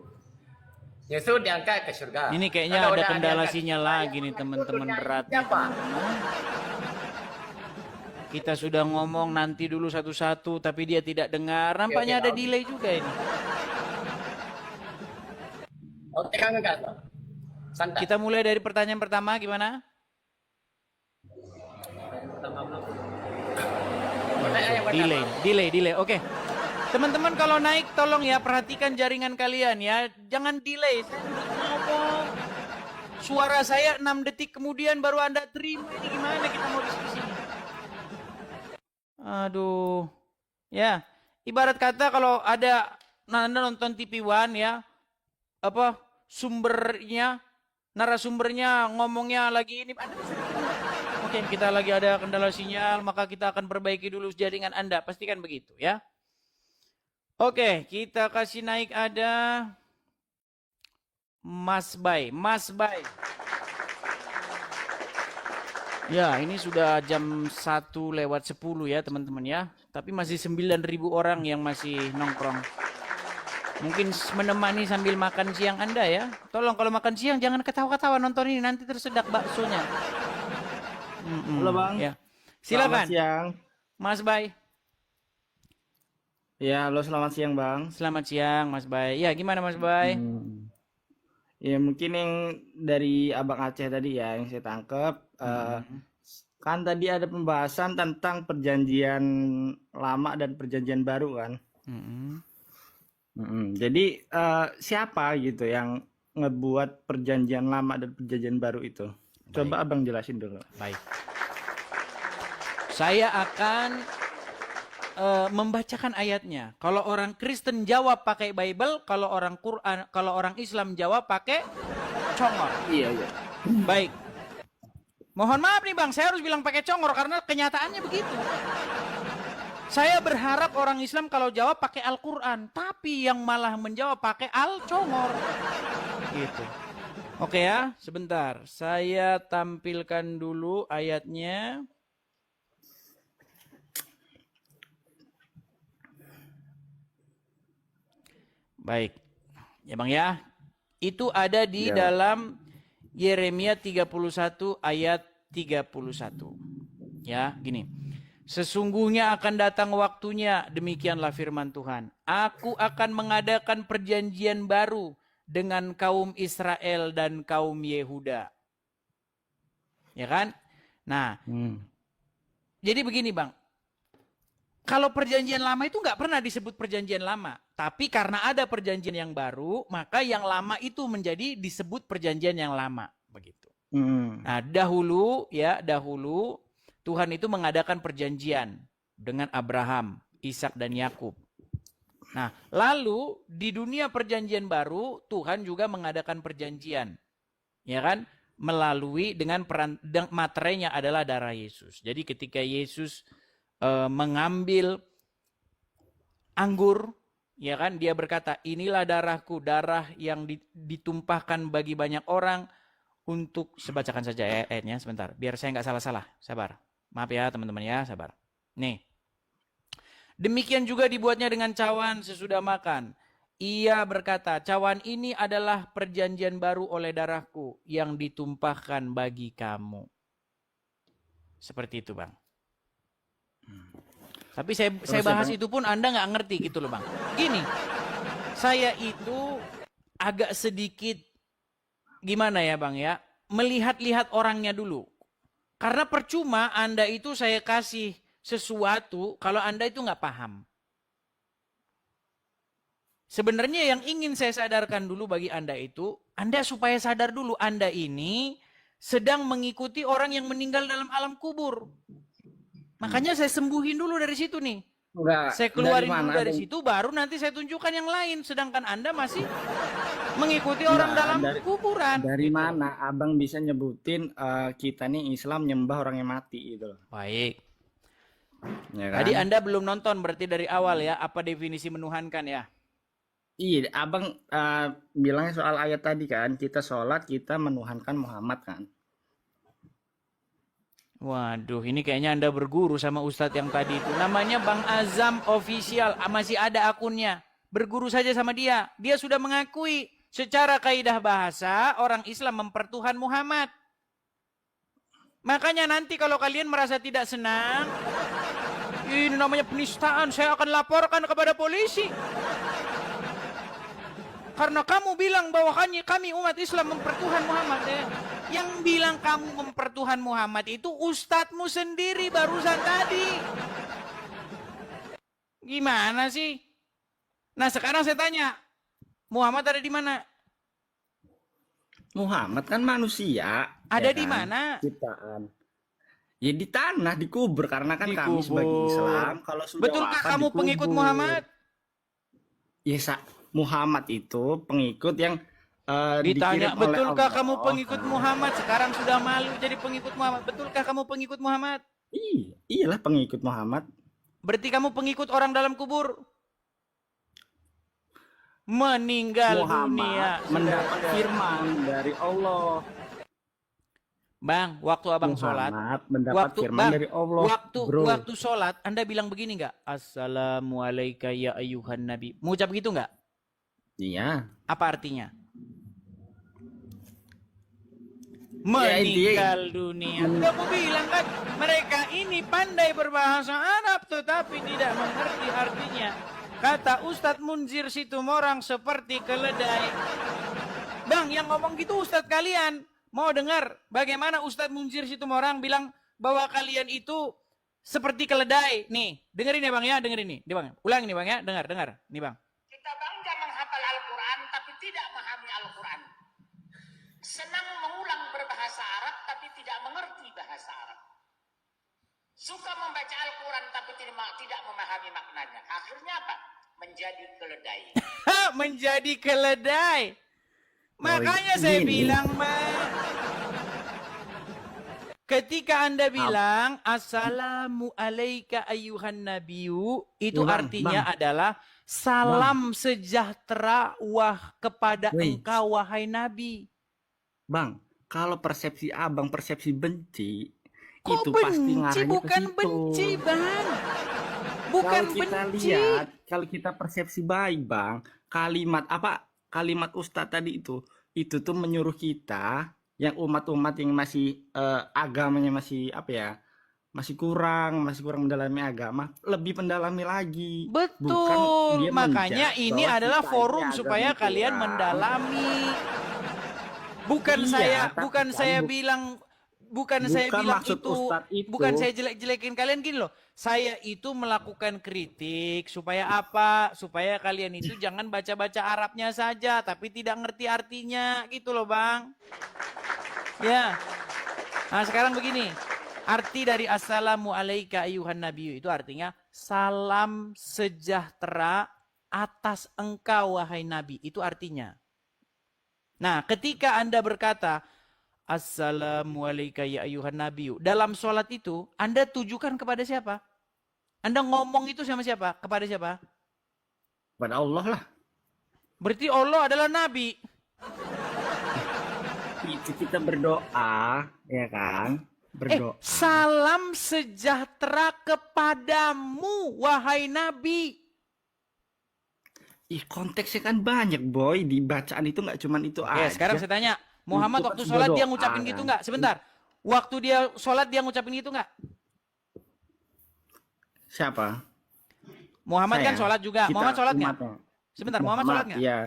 Yesus diangkat ke surga. Ini kayaknya Kalau ada udah kendala diangkat, sinyal lagi nih teman-teman berat. Siapa? Kita sudah ngomong nanti dulu satu-satu, tapi dia tidak dengar. Nampaknya ada delay juga ini. Oke, kan enggak, Bang? Santai. Kita mulai dari pertanyaan pertama, gimana? Pertanyaan yang pertama. Delay. Oke. Teman-teman kalau naik tolong ya perhatikan jaringan kalian ya. Jangan delay. Saya sudah ngomong. Suara saya 6 detik kemudian baru Anda terima. Ini gimana kita mau diskusi? Aduh. Ya. Ibarat kata kalau ada Anda nonton TV One ya. Sumbernya narasumbernya ngomongnya lagi ini. Anda bisa mungkin kita lagi ada kendala sinyal, maka kita akan perbaiki dulu jaringan Anda. Pastikan begitu ya. Oke, kita kasih naik ada Mas Bay. Mas Bay. Ya, ini sudah jam 1:10 ya teman-teman ya. Tapi masih 9.000 orang yang masih nongkrong. Mungkin menemani sambil makan siang Anda ya. Tolong kalau makan siang jangan ketawa-ketawa nonton ini, nanti tersedak baksonya. Halo Bang. Ya. Silakan. Selamat siang. Mas Bay. Ya, halo selamat siang Bang. Selamat siang Mas Bay. Ya, gimana Mas Bay? Ya mungkin yang dari Abang Aceh tadi ya yang saya tangkap kan tadi ada pembahasan tentang perjanjian lama dan perjanjian baru kan. Jadi siapa gitu yang ngebuat perjanjian lama dan perjanjian baru itu? Coba Abang jelasin dulu. Baik. Saya akan membacakan ayatnya. Kalau orang Kristen jawab pakai Bible, kalau orang Quran, kalau orang Islam jawab pakai congor. Iya. Baik. Mohon maaf nih Bang, saya harus bilang pakai congor karena kenyataannya begitu. Saya berharap orang Islam kalau jawab pakai Al-Quran, tapi yang malah menjawab pakai Al-Congor. Gitu. Oke ya, sebentar. Saya tampilkan dulu ayatnya. Baik. Ya Bang ya. Itu ada di dalam Yeremia 31 ayat 31. Ya, gini. Sesungguhnya akan datang waktunya, demikianlah firman Tuhan. Aku akan mengadakan perjanjian baru dengan kaum Israel dan kaum Yehuda. Ya kan? Nah, jadi begini Bang. Kalau perjanjian lama itu nggak pernah disebut perjanjian lama. Tapi karena ada perjanjian yang baru, maka yang lama itu menjadi disebut perjanjian yang lama. Begitu. Nah, dahulu Tuhan itu mengadakan perjanjian dengan Abraham, Ishak dan Yakub. Nah, lalu di dunia perjanjian baru Tuhan juga mengadakan perjanjian. Ya kan? Melalui dengan materainya adalah darah Yesus. Jadi ketika Yesus mengambil anggur, ya kan, dia berkata, inilah darahku, darah yang ditumpahkan bagi banyak orang untuk, sebacakan saja ayatnya sebentar, biar saya nggak salah-salah, sabar. Maaf ya teman-teman ya, sabar. Nih, demikian juga dibuatnya dengan cawan sesudah makan. Ia berkata, cawan ini adalah perjanjian baru oleh darahku yang ditumpahkan bagi kamu. Seperti itu Bang. Tapi saya bahas itu pun Anda nggak ngerti gitu loh Bang. Gini, saya itu agak sedikit gimana ya Bang ya, melihat-lihat orangnya dulu. Karena percuma Anda itu saya kasih sesuatu kalau Anda itu nggak paham. Sebenarnya yang ingin saya sadarkan dulu bagi Anda itu, Anda supaya sadar dulu Anda ini sedang mengikuti orang yang meninggal dalam alam kubur. Makanya saya sembuhin dulu dari situ nih. Saya keluarin dulu dari situ, baru nanti saya tunjukkan yang lain. Sedangkan Anda masih mengikuti orang dalam kuburan. Dari mana Abang bisa nyebutin kita nih Islam nyembah orang yang mati gitu loh. Baik. Ya kan? Tadi Anda belum nonton berarti dari awal ya, apa definisi menuhankan ya? Iya, Abang bilangnya soal ayat tadi kan, kita sholat, kita menuhankan Muhammad kan. Waduh, ini kayaknya Anda berguru sama Ustadz yang tadi itu. Namanya Bang Azam Official, masih ada akunnya. Berguru saja sama dia. Dia sudah mengakui secara kaidah bahasa orang Islam mempertuhan Muhammad. Makanya nanti kalau kalian merasa tidak senang, ini namanya penistaan, saya akan laporkan kepada polisi. Karena kamu bilang bahwa kami umat Islam mempertuhan Muhammad. Yang bilang kamu mempertuhan Muhammad itu ustadzmu sendiri barusan tadi. Gimana sih? Nah sekarang saya tanya, Muhammad ada di mana? Muhammad kan manusia. Ada ya di kan? mana? Ciptaan. Ya di tanah, dikubur. Karena kan kami sebagai Islam, kalau sudah betulkah wafat, kamu dikubur. pengikut Muhammad? Ya Muhammad itu pengikut yang Ditanya, dikirim oleh betulkah Allah. kamu pengikut Muhammad? Sekarang sudah malu jadi pengikut Muhammad. Betulkah kamu pengikut Muhammad? Iya, iyalah pengikut Muhammad. Berarti kamu pengikut orang dalam kubur. Meninggal dunia. Muhammad mendapat firman dari Allah. Bang, waktu abang sholat, Muhammad mendapat firman Bang, dari Allah. Bro. waktu sholat, Anda bilang begini nggak? Assalamualaikum ya ayuhan nabi. Mau ucap gitu nggak? Iya. Apa artinya? Ya, Meninggal dunia. Udah mau bilang kan, mereka ini pandai berbahasa Arab tetapi tidak mengerti artinya. Kata Ustadz Munzir Situmorang seperti keledai. Bang, yang ngomong gitu Ustadz kalian. Mau dengar bagaimana Ustadz Munzir Situmorang bilang bahwa kalian itu seperti keledai. Nih, dengerin ya Bang ya, dengerin nih. Bang, ulang nih Bang ya, dengar. Nih Bang. Kita bangga menghafal Al-Quran tapi tidak memahami Al-Quran. Senang mengulang berbahasa Arab tapi tidak mengerti bahasa Arab. Suka membaca Al-Quran tapi tidak memahami maknanya. Akhirnya apa? Menjadi keledai. Menjadi keledai. Makanya saya bilang, Bang. Ketika Anda bilang Assalamu alayka ayyuhan nabiyyu, itu Ya, Bang, artinya adalah salam sejahtera kepada engkau wahai nabi. Bang, kalau persepsi abang persepsi benci, Kok itu pasti benci? ngarahnya Bukan ke situ. benci, Bang. Bukan Kalau kita benci. lihat, kalau kita persepsi baik, Bang, kalimat Ustadz tadi itu tuh menyuruh kita yang umat-umat yang masih agamanya masih masih kurang mendalami agama, lebih mendalami lagi. Bukan Betul. dia Makanya menjudge ini bahwa adalah kita forum ini supaya agama kalian kurang. mendalami. Bukan Iya, tapi bukan kan saya bilang saya bukan bilang maksud itu, Ustadz itu. bukan saya jelek-jelekin kalian gini loh. Saya itu melakukan kritik supaya apa? Supaya kalian itu jangan baca-baca Arabnya saja tapi tidak ngerti artinya gitu loh, Bang. Ya. Nah, sekarang begini. Arti dari Assalamu alayka ayyuhan nabiyyu itu artinya salam sejahtera atas engkau wahai nabi. Itu artinya. Nah, ketika Anda berkata Assalamualaikum ya ayuhan nabiyyu, dalam sholat itu Anda tujukan kepada siapa? Anda ngomong itu sama siapa? Kepada siapa? Kepada Allah lah. Berarti Allah adalah nabi. Itu kita berdoa, ya kan? Berdoa. Salam sejahtera kepadamu wahai nabi. Konteksnya kan banyak, boy. Di bacaan itu nggak cuman itu aja. Sekarang saya tanya, Muhammad Itu waktu kan sholat dia berdoa, ngucapin kan? gitu nggak? Sebentar. Waktu dia sholat dia ngucapin gitu nggak? Siapa? Muhammad Saya. kan sholat juga. Kita Muhammad sholat nggak? umatnya. Sebentar, Muhammad sholat nggak? Iya.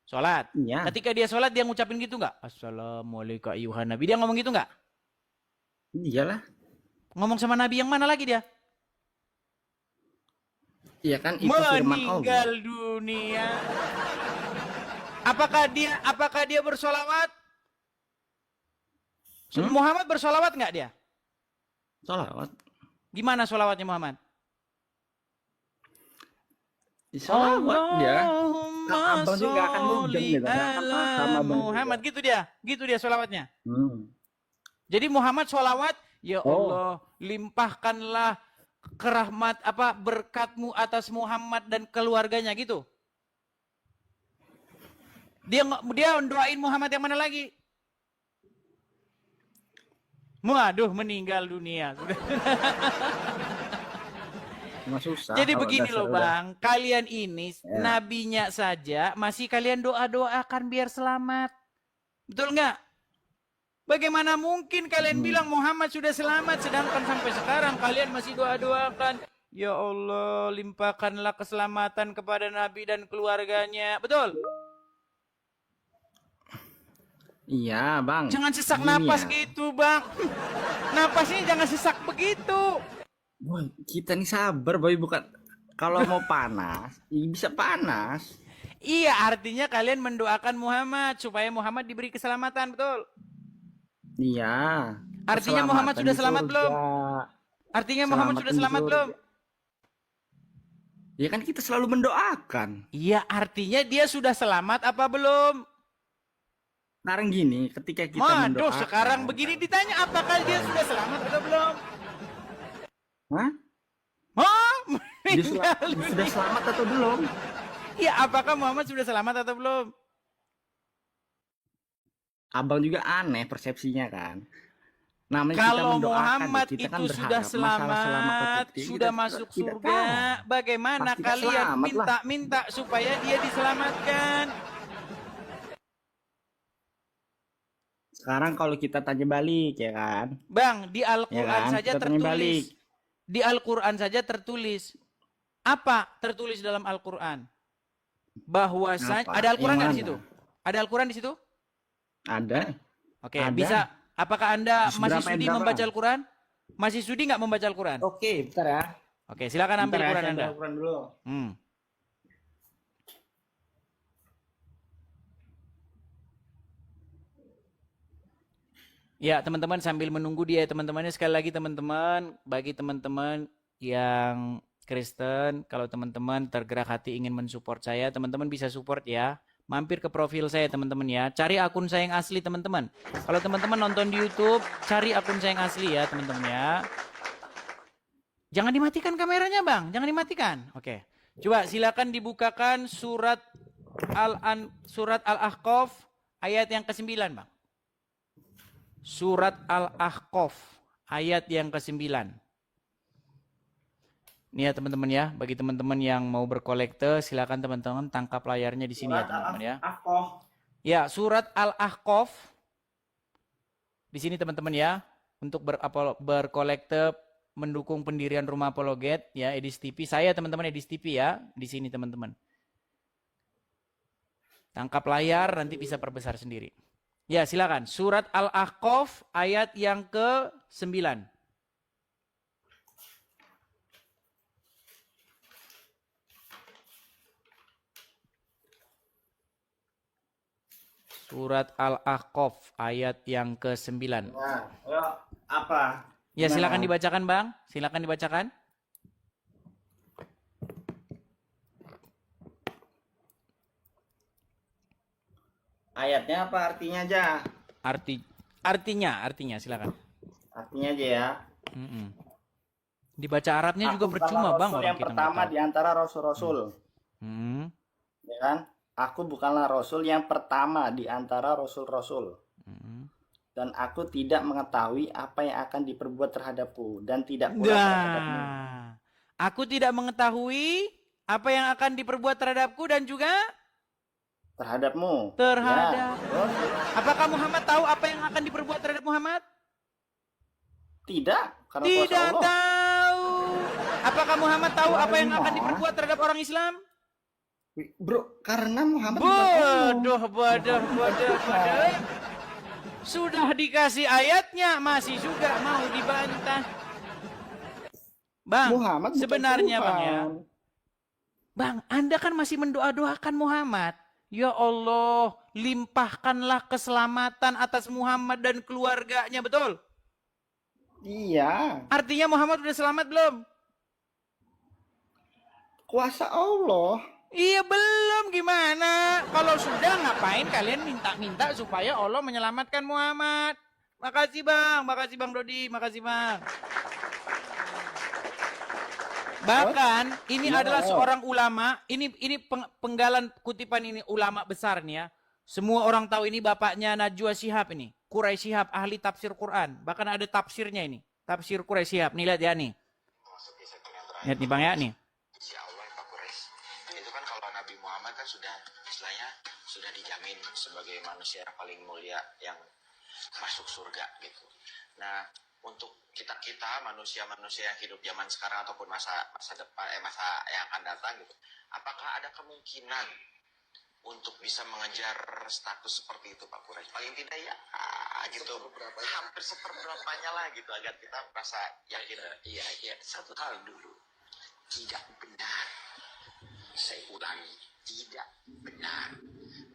Sholat. Iya. Ketika dia sholat dia ngucapin gitu nggak? Assalamualaikum ayuhan nabi. Dia ngomong gitu nggak? Iyalah. Ngomong sama nabi yang mana lagi dia? Iya kan itu firman Meninggal Allah. dunia. Apakah dia bersolawat? Muhammad bersolawat nggak dia? Sholawat. Gimana solawatnya Muhammad? Sholawat dia. Allahumma Abang juga nggak akan mudeng gitu. Nggak akan sholli paham ala abang Muhammad juga. gitu dia solawatnya. Hmm. Jadi Muhammad solawat, ya Oh. Allah limpahkanlah berkatmu atas Muhammad dan keluarganya gitu. Dia doain Muhammad yang mana lagi? Waduh, meninggal dunia. Nggak susah. Jadi kalau begini dasar loh udah. Bang, kalian ini Ya. nabinya saja masih kalian doa-doakan biar selamat. Betul nggak? Bagaimana mungkin kalian bilang Muhammad sudah selamat sedangkan sampai sekarang kalian masih doa-doakan, ya Allah limpahkanlah keselamatan kepada Nabi dan keluarganya. Betul? Iya, Bang. Jangan sesak Gini napas ya. gitu, Bang. Napasnya jangan sesak begitu. Boy, kita nih sabar, boy, bukan kalau mau panas, bisa panas. Iya, artinya kalian mendoakan Muhammad supaya Muhammad diberi keselamatan, betul? Iya. Artinya Muhammad Keselamatan sudah di selamat surga. belum? Artinya Muhammad sudah Keselamatan di selamat surga. belum? Ya kan kita selalu mendoakan. Iya, artinya dia sudah selamat apa belum? sekarang gini, ketika kita Waduh, mendoakan, sekarang begini ditanya apakah dia sudah selamat atau belum? Hah? Oh, Dia meninggal sudah dunia. selamat atau belum? Ya, apakah Muhammad sudah selamat atau belum? Abang juga aneh persepsinya kan. Namanya kita Kalau mendoakan, Muhammad kita kan itu sudah berharap masalah selamat atau selamat, tidak, sudah kita masuk tidak surga, tahu. bagaimana Pasti kalian selamat lah. minta-minta supaya dia diselamatkan? Sekarang kalau kita tanya balik ya kan, Bang, di ya Al-Quran kan, saja kita tanya balik. tertulis. Di Al-Quran saja tertulis. Apa tertulis dalam Al-Quran? Bahwasanya Apa? ada Al-Quran nggak di Yang situ? mana? Ada Al-Quran di situ? Ada. Oke, Ada. bisa. Apakah Anda Juz masih berapa, ayat sudi berapa? membaca Al-Quran? Masih sudi nggak membaca Al-Quran? Oke, bentar ya. Oke, silakan ambil Bentar ya, Quran saya Anda. ambil Al-Quran dulu. Ya, teman-teman sambil menunggu dia teman-temannya, sekali lagi teman-teman, bagi teman-teman yang Kristen, kalau teman-teman tergerak hati ingin mensupport saya, teman-teman bisa support ya. Mampir ke profil saya teman-teman ya. Cari akun saya yang asli teman-teman. Kalau teman-teman nonton di YouTube, cari akun saya yang asli ya teman-teman ya. Jangan dimatikan kameranya Bang, jangan dimatikan. Oke. Coba silakan dibukakan surat Al-Ahqaf ayat yang ke-9 Bang. Surat Al-Ahqaf ayat yang ke-9. Ini ya teman-teman ya, bagi teman-teman yang mau berkolekte silakan teman-teman tangkap layarnya di sini ya teman-teman ya. Ya, surat Al-Ahqaf. Di sini teman-teman ya, untuk berkolekte mendukung pendirian Rumah Apologet ya, Edis TV. Saya teman-teman Edis TV ya, di sini teman-teman. Tangkap layar nanti bisa perbesar sendiri. Ya, silakan. Surat Al-Ahqaf ayat yang ke-9. Surat Al-Ahqaf ayat yang ke-9. Nah, apa? Ya, silakan Gimana? dibacakan, Bang. Silakan dibacakan. Ayatnya apa artinya aja? Artinya silakan. Artinya aja ya. Dibaca Arabnya juga Aku percuma, bukanlah Bang, rasul orang yang kita pertama nggak tahu. di antara rasul-rasul. Ya kan? Aku bukanlah rasul yang pertama di antara rasul-rasul. Dan aku tidak mengetahui apa yang akan diperbuat terhadapku dan tidak pula terhadapmu. Aku tidak mengetahui apa yang akan diperbuat terhadapku dan juga Terhadapmu. terhadap. Ya. Apakah Muhammad tahu apa yang akan diperbuat terhadap Muhammad? Tidak, karena Tidak kuasa Allah. tahu. Apakah Muhammad tahu apa yang akan Karena- diperbuat terhadap orang Islam? Bro, karena Muhammad bukan Allah. Bodoh. Sudah dikasih ayatnya, masih juga mau dibantah. Bang, Muhammad bukan sebenarnya Tuhan. Bang ya. Bang, Anda kan masih mendoa-doakan Muhammad. Ya Allah, limpahkanlah keselamatan atas Muhammad dan keluarganya, betul? Iya, Artinya Muhammad udah selamat belum? kuasa Allah. Iya belum, gimana? Kalau sudah ngapain kalian minta-minta supaya Allah menyelamatkan Muhammad? Makasih Bang Dodi, makasih Bang. Bahkan ini adalah seorang ulama, ini penggalan kutipan ini ulama besar nih ya. Semua orang tahu ini bapaknya Najwa Shihab ini, Quraisy Shihab, ahli tafsir Quran. Bahkan ada tafsirnya ini, tafsir Quraisy Shihab. Nih lihat ya nih. Lihat nih Bang ya nih. Ya Allah Pak Quraisy. Itu kan kalau Nabi Muhammad kan sudah istilahnya sudah dijamin sebagai manusia yang paling mulia yang masuk surga gitu. Nah, untuk kita manusia-manusia yang hidup zaman sekarang ataupun masa depan masa yang akan datang gitu, apakah ada kemungkinan untuk bisa mengejar status seperti itu Pak Quraisy? Paling tidak ya gitu, hampir seperberapanya lah gitu agar kita merasa yakin. Iya, satu hal dulu, tidak benar, saya ulangi, tidak benar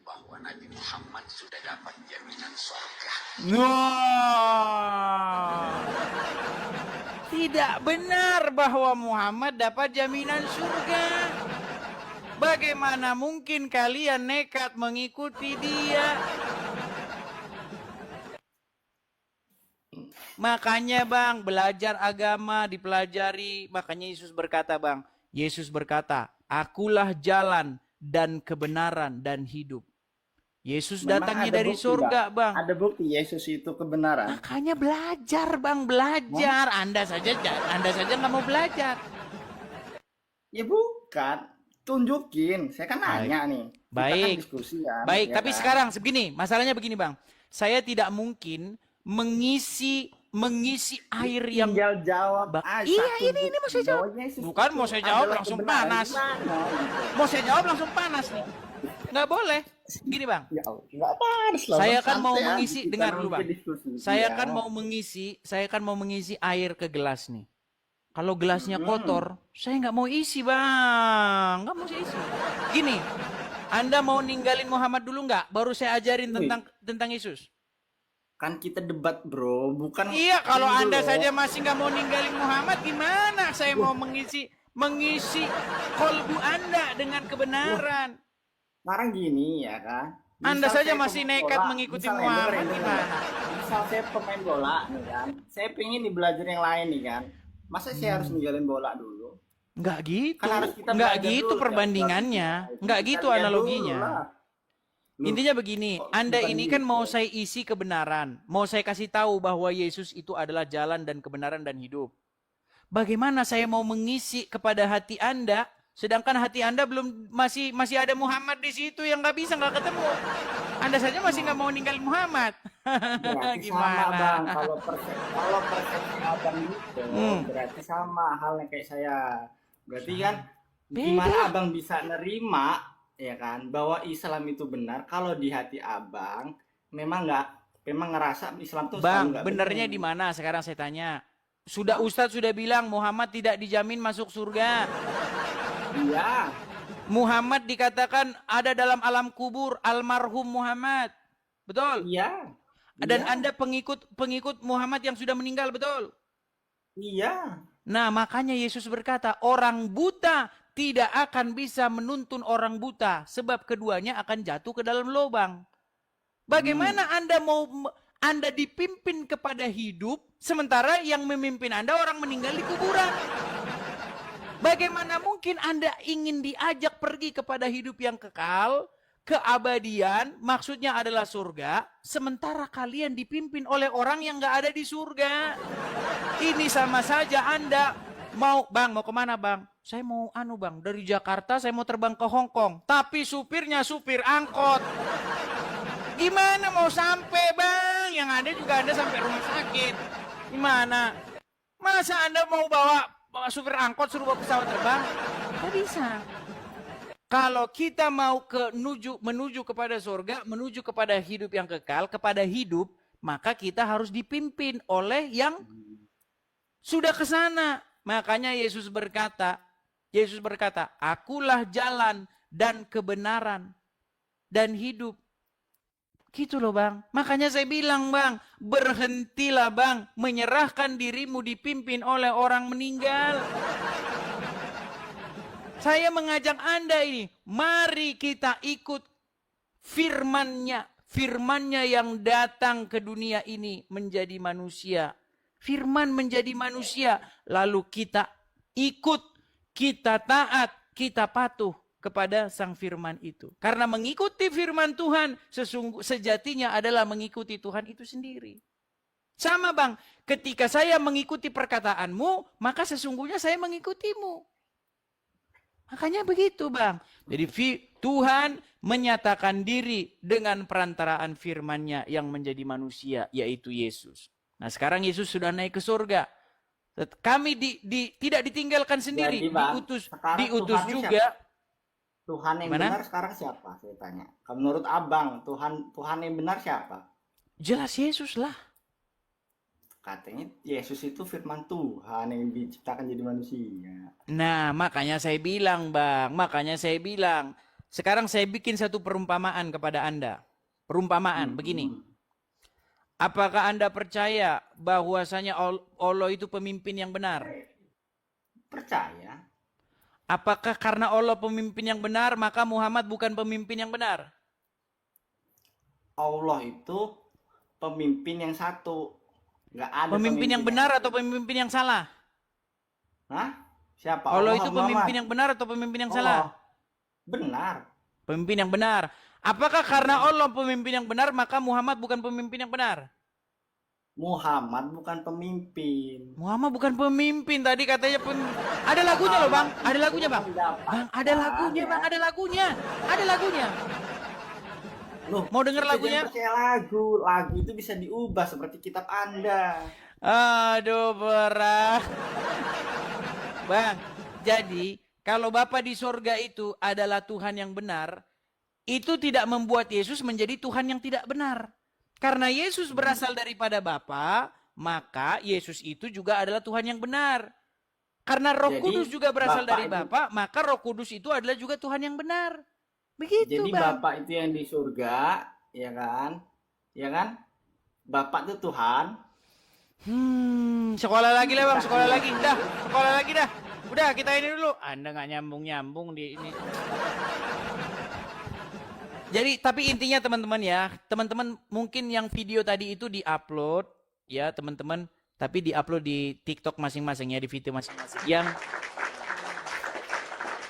bahwa Nabi Muhammad sudah dapat jaminan surga. Tidak benar bahwa Muhammad dapat jaminan surga. Bagaimana mungkin kalian nekat mengikuti dia? Makanya bang, belajar agama, dipelajari. Makanya Yesus berkata bang, Yesus berkata, akulah jalan dan kebenaran dan hidup. Yesus Memang datangnya ada dari bukti, surga bang. Ada bukti Yesus itu kebenaran. Makanya belajar bang, belajar. Anda saja nggak mau belajar. Ya bukan, tunjukin. Saya kan Baik. nanya nih. Kita kan Baik. diskusi kan. Baik, ya tapi kan? sekarang begini, masalahnya begini bang. Saya tidak mungkin mengisi air yang tinggal jawab Ba- aja. Iya, ini mau saya jawab. Bukan mau saya jawab langsung panas. Mau saya jawab langsung panas nih. Nggak boleh. Gini bang, Ya Allah, nggak panas lah. saya Bang. kan mau Santai aja, mengisi, kita dengar dulu nanti bang. diskusi. Saya Iya. kan mau mengisi air ke gelas nih. Kalau gelasnya kotor, saya nggak mau isi bang, nggak mau saya isi. Gini, Anda mau ninggalin Muhammad dulu nggak? Baru saya ajarin tentang Yesus. Kan kita debat bro, bukan. Iya, kalau ini Anda loh. saja masih nggak mau ninggalin Muhammad, gimana saya mau mengisi kolbu Anda dengan kebenaran? Sekarang gini ya kan. Anda Misal saja saya masih pemain nekat bola, mengikuti misal Muhammad, dengerin. gimana? Misal saya pemain bola nih kan, saya pengen nih belajar yang lain nih kan. Masa saya harus ninggalin bola dulu? Nggak gitu, Kan harus kita nggak belajar gitu dulu, perbandingannya, kan? nggak Kita gitu lihat analoginya. dulu lah. Loh, Intinya begini, kok Anda bukan ini kan gitu? mau saya isi kebenaran, mau saya kasih tahu bahwa Yesus itu adalah jalan dan kebenaran dan hidup. Bagaimana saya mau mengisi kepada hati Anda, sedangkan hati Anda belum masih ada Muhammad di situ yang nggak bisa, nggak ketemu. Anda saja masih nggak mau ninggalin Muhammad. Berarti sama Gimana? bang, kalau persepsi abang itu berarti sama halnya kayak saya. Berarti kan gimana abang bisa nerima ya kan bahwa Islam itu benar kalau di hati abang memang ngerasa Islam itu Bang, nggak benernya benar. di mana? Sekarang saya tanya. Ustadz sudah bilang Muhammad tidak dijamin masuk surga. Iya. Muhammad dikatakan ada dalam alam kubur, almarhum Muhammad. Betul? Iya. Dan Iya. Anda pengikut Muhammad yang sudah meninggal, betul? Iya. Nah, makanya Yesus berkata, orang buta tidak akan bisa menuntun orang buta sebab keduanya akan jatuh ke dalam lubang. Bagaimana Anda dipimpin kepada hidup sementara yang memimpin Anda orang meninggal di kuburan? Bagaimana mungkin Anda ingin diajak pergi kepada hidup yang kekal, keabadian, maksudnya adalah surga, sementara kalian dipimpin oleh orang yang gak ada di surga? Ini sama saja Anda mau kemana bang? Saya mau bang, dari Jakarta saya mau terbang ke Hong Kong, tapi supirnya supir angkot. Gimana mau sampai bang? Yang ada juga Anda sampai rumah sakit. Gimana? Masa Anda mau bawa supir angkot suruh bawa pesawat terbang? Tidak bisa. Kalau kita mau menuju kepada surga, menuju kepada hidup yang kekal, kepada hidup, maka kita harus dipimpin oleh yang sudah ke sana. Makanya Yesus berkata, akulah jalan dan kebenaran dan hidup. Gitu loh bang. Makanya saya bilang bang, berhentilah bang menyerahkan dirimu dipimpin oleh orang meninggal. Saya mengajak Anda ini, mari kita ikut firman-Nya yang datang ke dunia ini menjadi manusia. Firman menjadi manusia, lalu kita ikut, kita taat, kita patuh kepada sang firman itu. Karena mengikuti firman Tuhan sejatinya adalah mengikuti Tuhan itu sendiri. Sama bang, ketika saya mengikuti perkataanmu, maka sesungguhnya saya mengikutimu. Makanya begitu bang. Jadi Tuhan menyatakan diri dengan perantaraan firman-Nya yang menjadi manusia, yaitu Yesus. Nah sekarang Yesus sudah naik ke surga. Kami tidak ditinggalkan sendiri, Jadi, bang, diutus Tuhannya juga. siapa? Tuhan yang benar sekarang siapa? Saya tanya. Menurut abang, Tuhan yang benar siapa? Jelas Yesus lah. Katanya Yesus itu firman Tuhan yang diciptakan jadi manusia. Nah, makanya saya bilang, bang. Sekarang saya bikin satu perumpamaan kepada Anda. Perumpamaan, begini. Apakah Anda percaya bahwasanya Allah itu pemimpin yang benar? Percaya. Apakah karena Allah pemimpin yang benar, maka Muhammad bukan pemimpin yang benar? Allah itu pemimpin yang satu. Nggak ada Pemimpin yang benar atau pemimpin yang salah? Hah? Siapa? Allah itu Muhammad. pemimpin yang benar atau pemimpin yang salah? Benar. Pemimpin yang benar. Apakah karena Allah pemimpin yang benar maka Muhammad bukan pemimpin yang benar? Muhammad bukan pemimpin. Muhammad bukan pemimpin, tadi katanya ada lagunya loh bang, ada lagunya bang. Bang, ada lagunya bang, ada lagunya, ada lagunya. Loh, Mau denger kita lagunya? jangan percaya lagu itu bisa diubah seperti kitab Anda. Aduh berat. Bang, jadi kalau Bapa di sorga itu adalah Tuhan yang benar, itu tidak membuat Yesus menjadi Tuhan yang tidak benar. Karena Yesus berasal daripada Bapa, maka Yesus itu juga adalah Tuhan yang benar. Karena Roh Jadi, Kudus juga berasal Bapak dari itu- Bapa, maka Roh Kudus itu adalah juga Tuhan yang benar. Begitu, Jadi Bang. Bapak itu yang di surga, ya kan? Ya kan? Bapak itu Tuhan. Sekolah lagi lah bang, sekolah lagi. Dah, sekolah lagi dah. Udah, kita ini dulu. Anda nggak nyambung-nyambung di ini. Jadi, tapi intinya teman-teman ya, teman-teman mungkin yang video tadi itu di-upload, ya teman-teman, tapi di-upload di TikTok masing-masing ya, di video masing-masing. Yang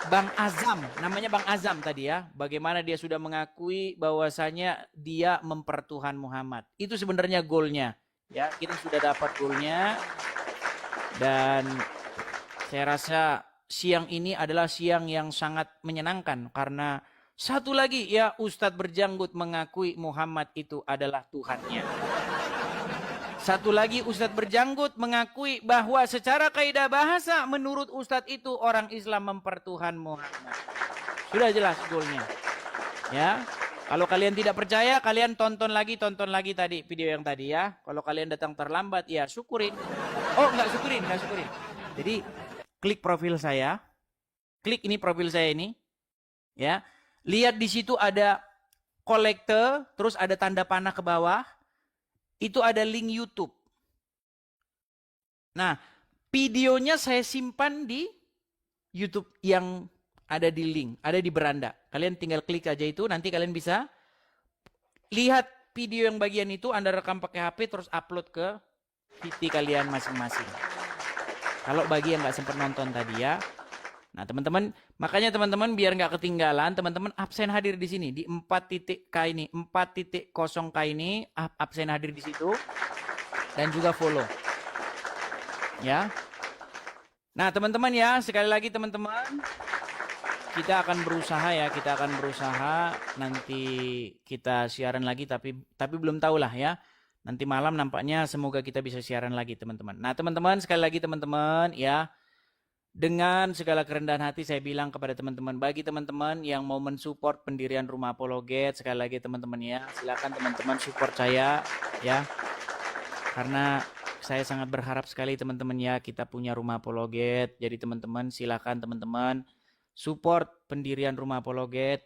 Bang Azam, namanya Bang Azam tadi ya, bagaimana dia sudah mengakui bahwasanya dia mempertuhan Muhammad. Itu sebenarnya goalnya. Ya, kita sudah dapat goalnya. Dan saya rasa siang ini adalah siang yang sangat menyenangkan karena satu lagi ya Ustadz berjanggut mengakui Muhammad itu adalah Tuhannya. Satu lagi Ustadz berjanggut mengakui bahwa secara kaidah bahasa menurut Ustadz itu orang Islam mempertuhan Muhammad. Sudah jelas goalnya. Ya. Kalau kalian tidak percaya, kalian tonton lagi tadi video yang tadi ya. Kalau kalian datang terlambat, ya syukurin. Oh, enggak syukurin. Jadi klik profil saya. Klik ini profil saya ini. Ya. Lihat di situ ada kolektor, terus ada tanda panah ke bawah. Itu ada link YouTube. Nah, videonya saya simpan di YouTube yang ada di link, ada di beranda. Kalian tinggal klik aja itu, nanti kalian bisa lihat video yang bagian itu, Anda rekam pakai HP, terus upload ke VT kalian masing-masing. Kalau bagi yang nggak sempat nonton tadi ya. Nah teman-teman, makanya teman-teman biar nggak ketinggalan, teman-teman absen hadir di sini di 4.k ini, 4.0k ini absen hadir di situ dan juga follow. Ya. Nah teman-teman ya, sekali lagi teman-teman, kita akan berusaha nanti kita siaran lagi tapi belum tahu lah ya. Nanti malam nampaknya semoga kita bisa siaran lagi teman-teman. Nah teman-teman, sekali lagi teman-teman ya. Dengan segala kerendahan hati saya bilang kepada teman-teman, bagi teman-teman yang mau mensupport pendirian Rumah Apologet, sekali lagi teman-teman ya, silakan teman-teman support saya ya. Karena saya sangat berharap sekali teman-teman ya, kita punya Rumah Apologet. Jadi teman-teman silakan teman-teman support pendirian Rumah Apologet.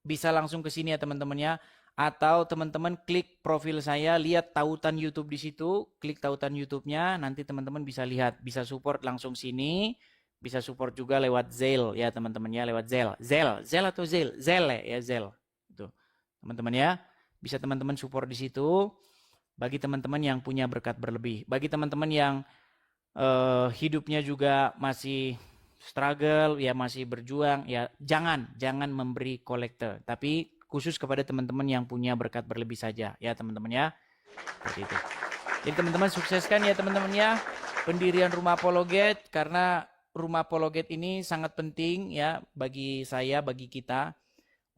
Bisa langsung ke sini ya teman-teman ya. Atau teman-teman klik profil saya, lihat tautan YouTube di situ, klik tautan YouTube-nya, nanti teman-teman bisa lihat, bisa support langsung sini, bisa support juga lewat Zelle ya teman-teman ya, lewat Zelle atau Zelle ya Zelle. Itu. Teman-teman ya, bisa teman-teman support di situ. Bagi teman-teman yang punya berkat berlebih, bagi teman-teman yang hidupnya juga masih struggle ya, masih berjuang ya, jangan memberi kolektor, tapi khusus kepada teman-teman yang punya berkat berlebih saja ya teman-teman ya. Seperti itu. Jadi teman-teman sukseskan ya teman-teman ya pendirian Rumah Apologet, karena Rumah Apologet ini sangat penting ya bagi saya, bagi kita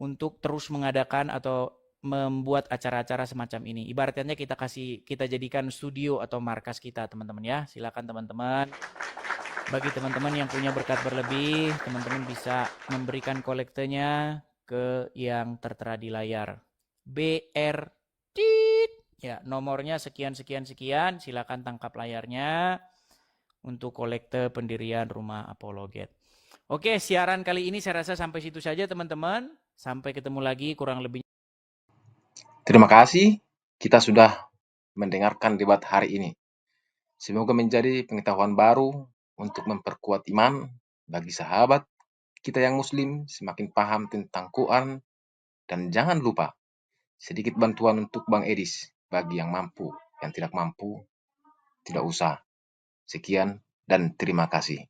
untuk terus mengadakan atau membuat acara-acara semacam ini. Ibaratnya kita jadikan studio atau markas kita teman-teman ya. Silakan teman-teman. Bagi teman-teman yang punya berkat berlebih, teman-teman bisa memberikan kolektornya ke yang tertera di layar. BR ya, nomornya sekian, silakan tangkap layarnya untuk kolektor pendirian Rumah Apologet. Oke, siaran kali ini saya rasa sampai situ saja teman-teman. Sampai ketemu lagi kurang lebih. Terima kasih, kita sudah mendengarkan debat hari ini. Semoga menjadi pengetahuan baru untuk memperkuat iman bagi sahabat kita yang muslim, semakin paham tentang Quran, dan jangan lupa sedikit bantuan untuk Bang Edis bagi yang mampu, yang tidak mampu tidak usah. Sekian dan terima kasih.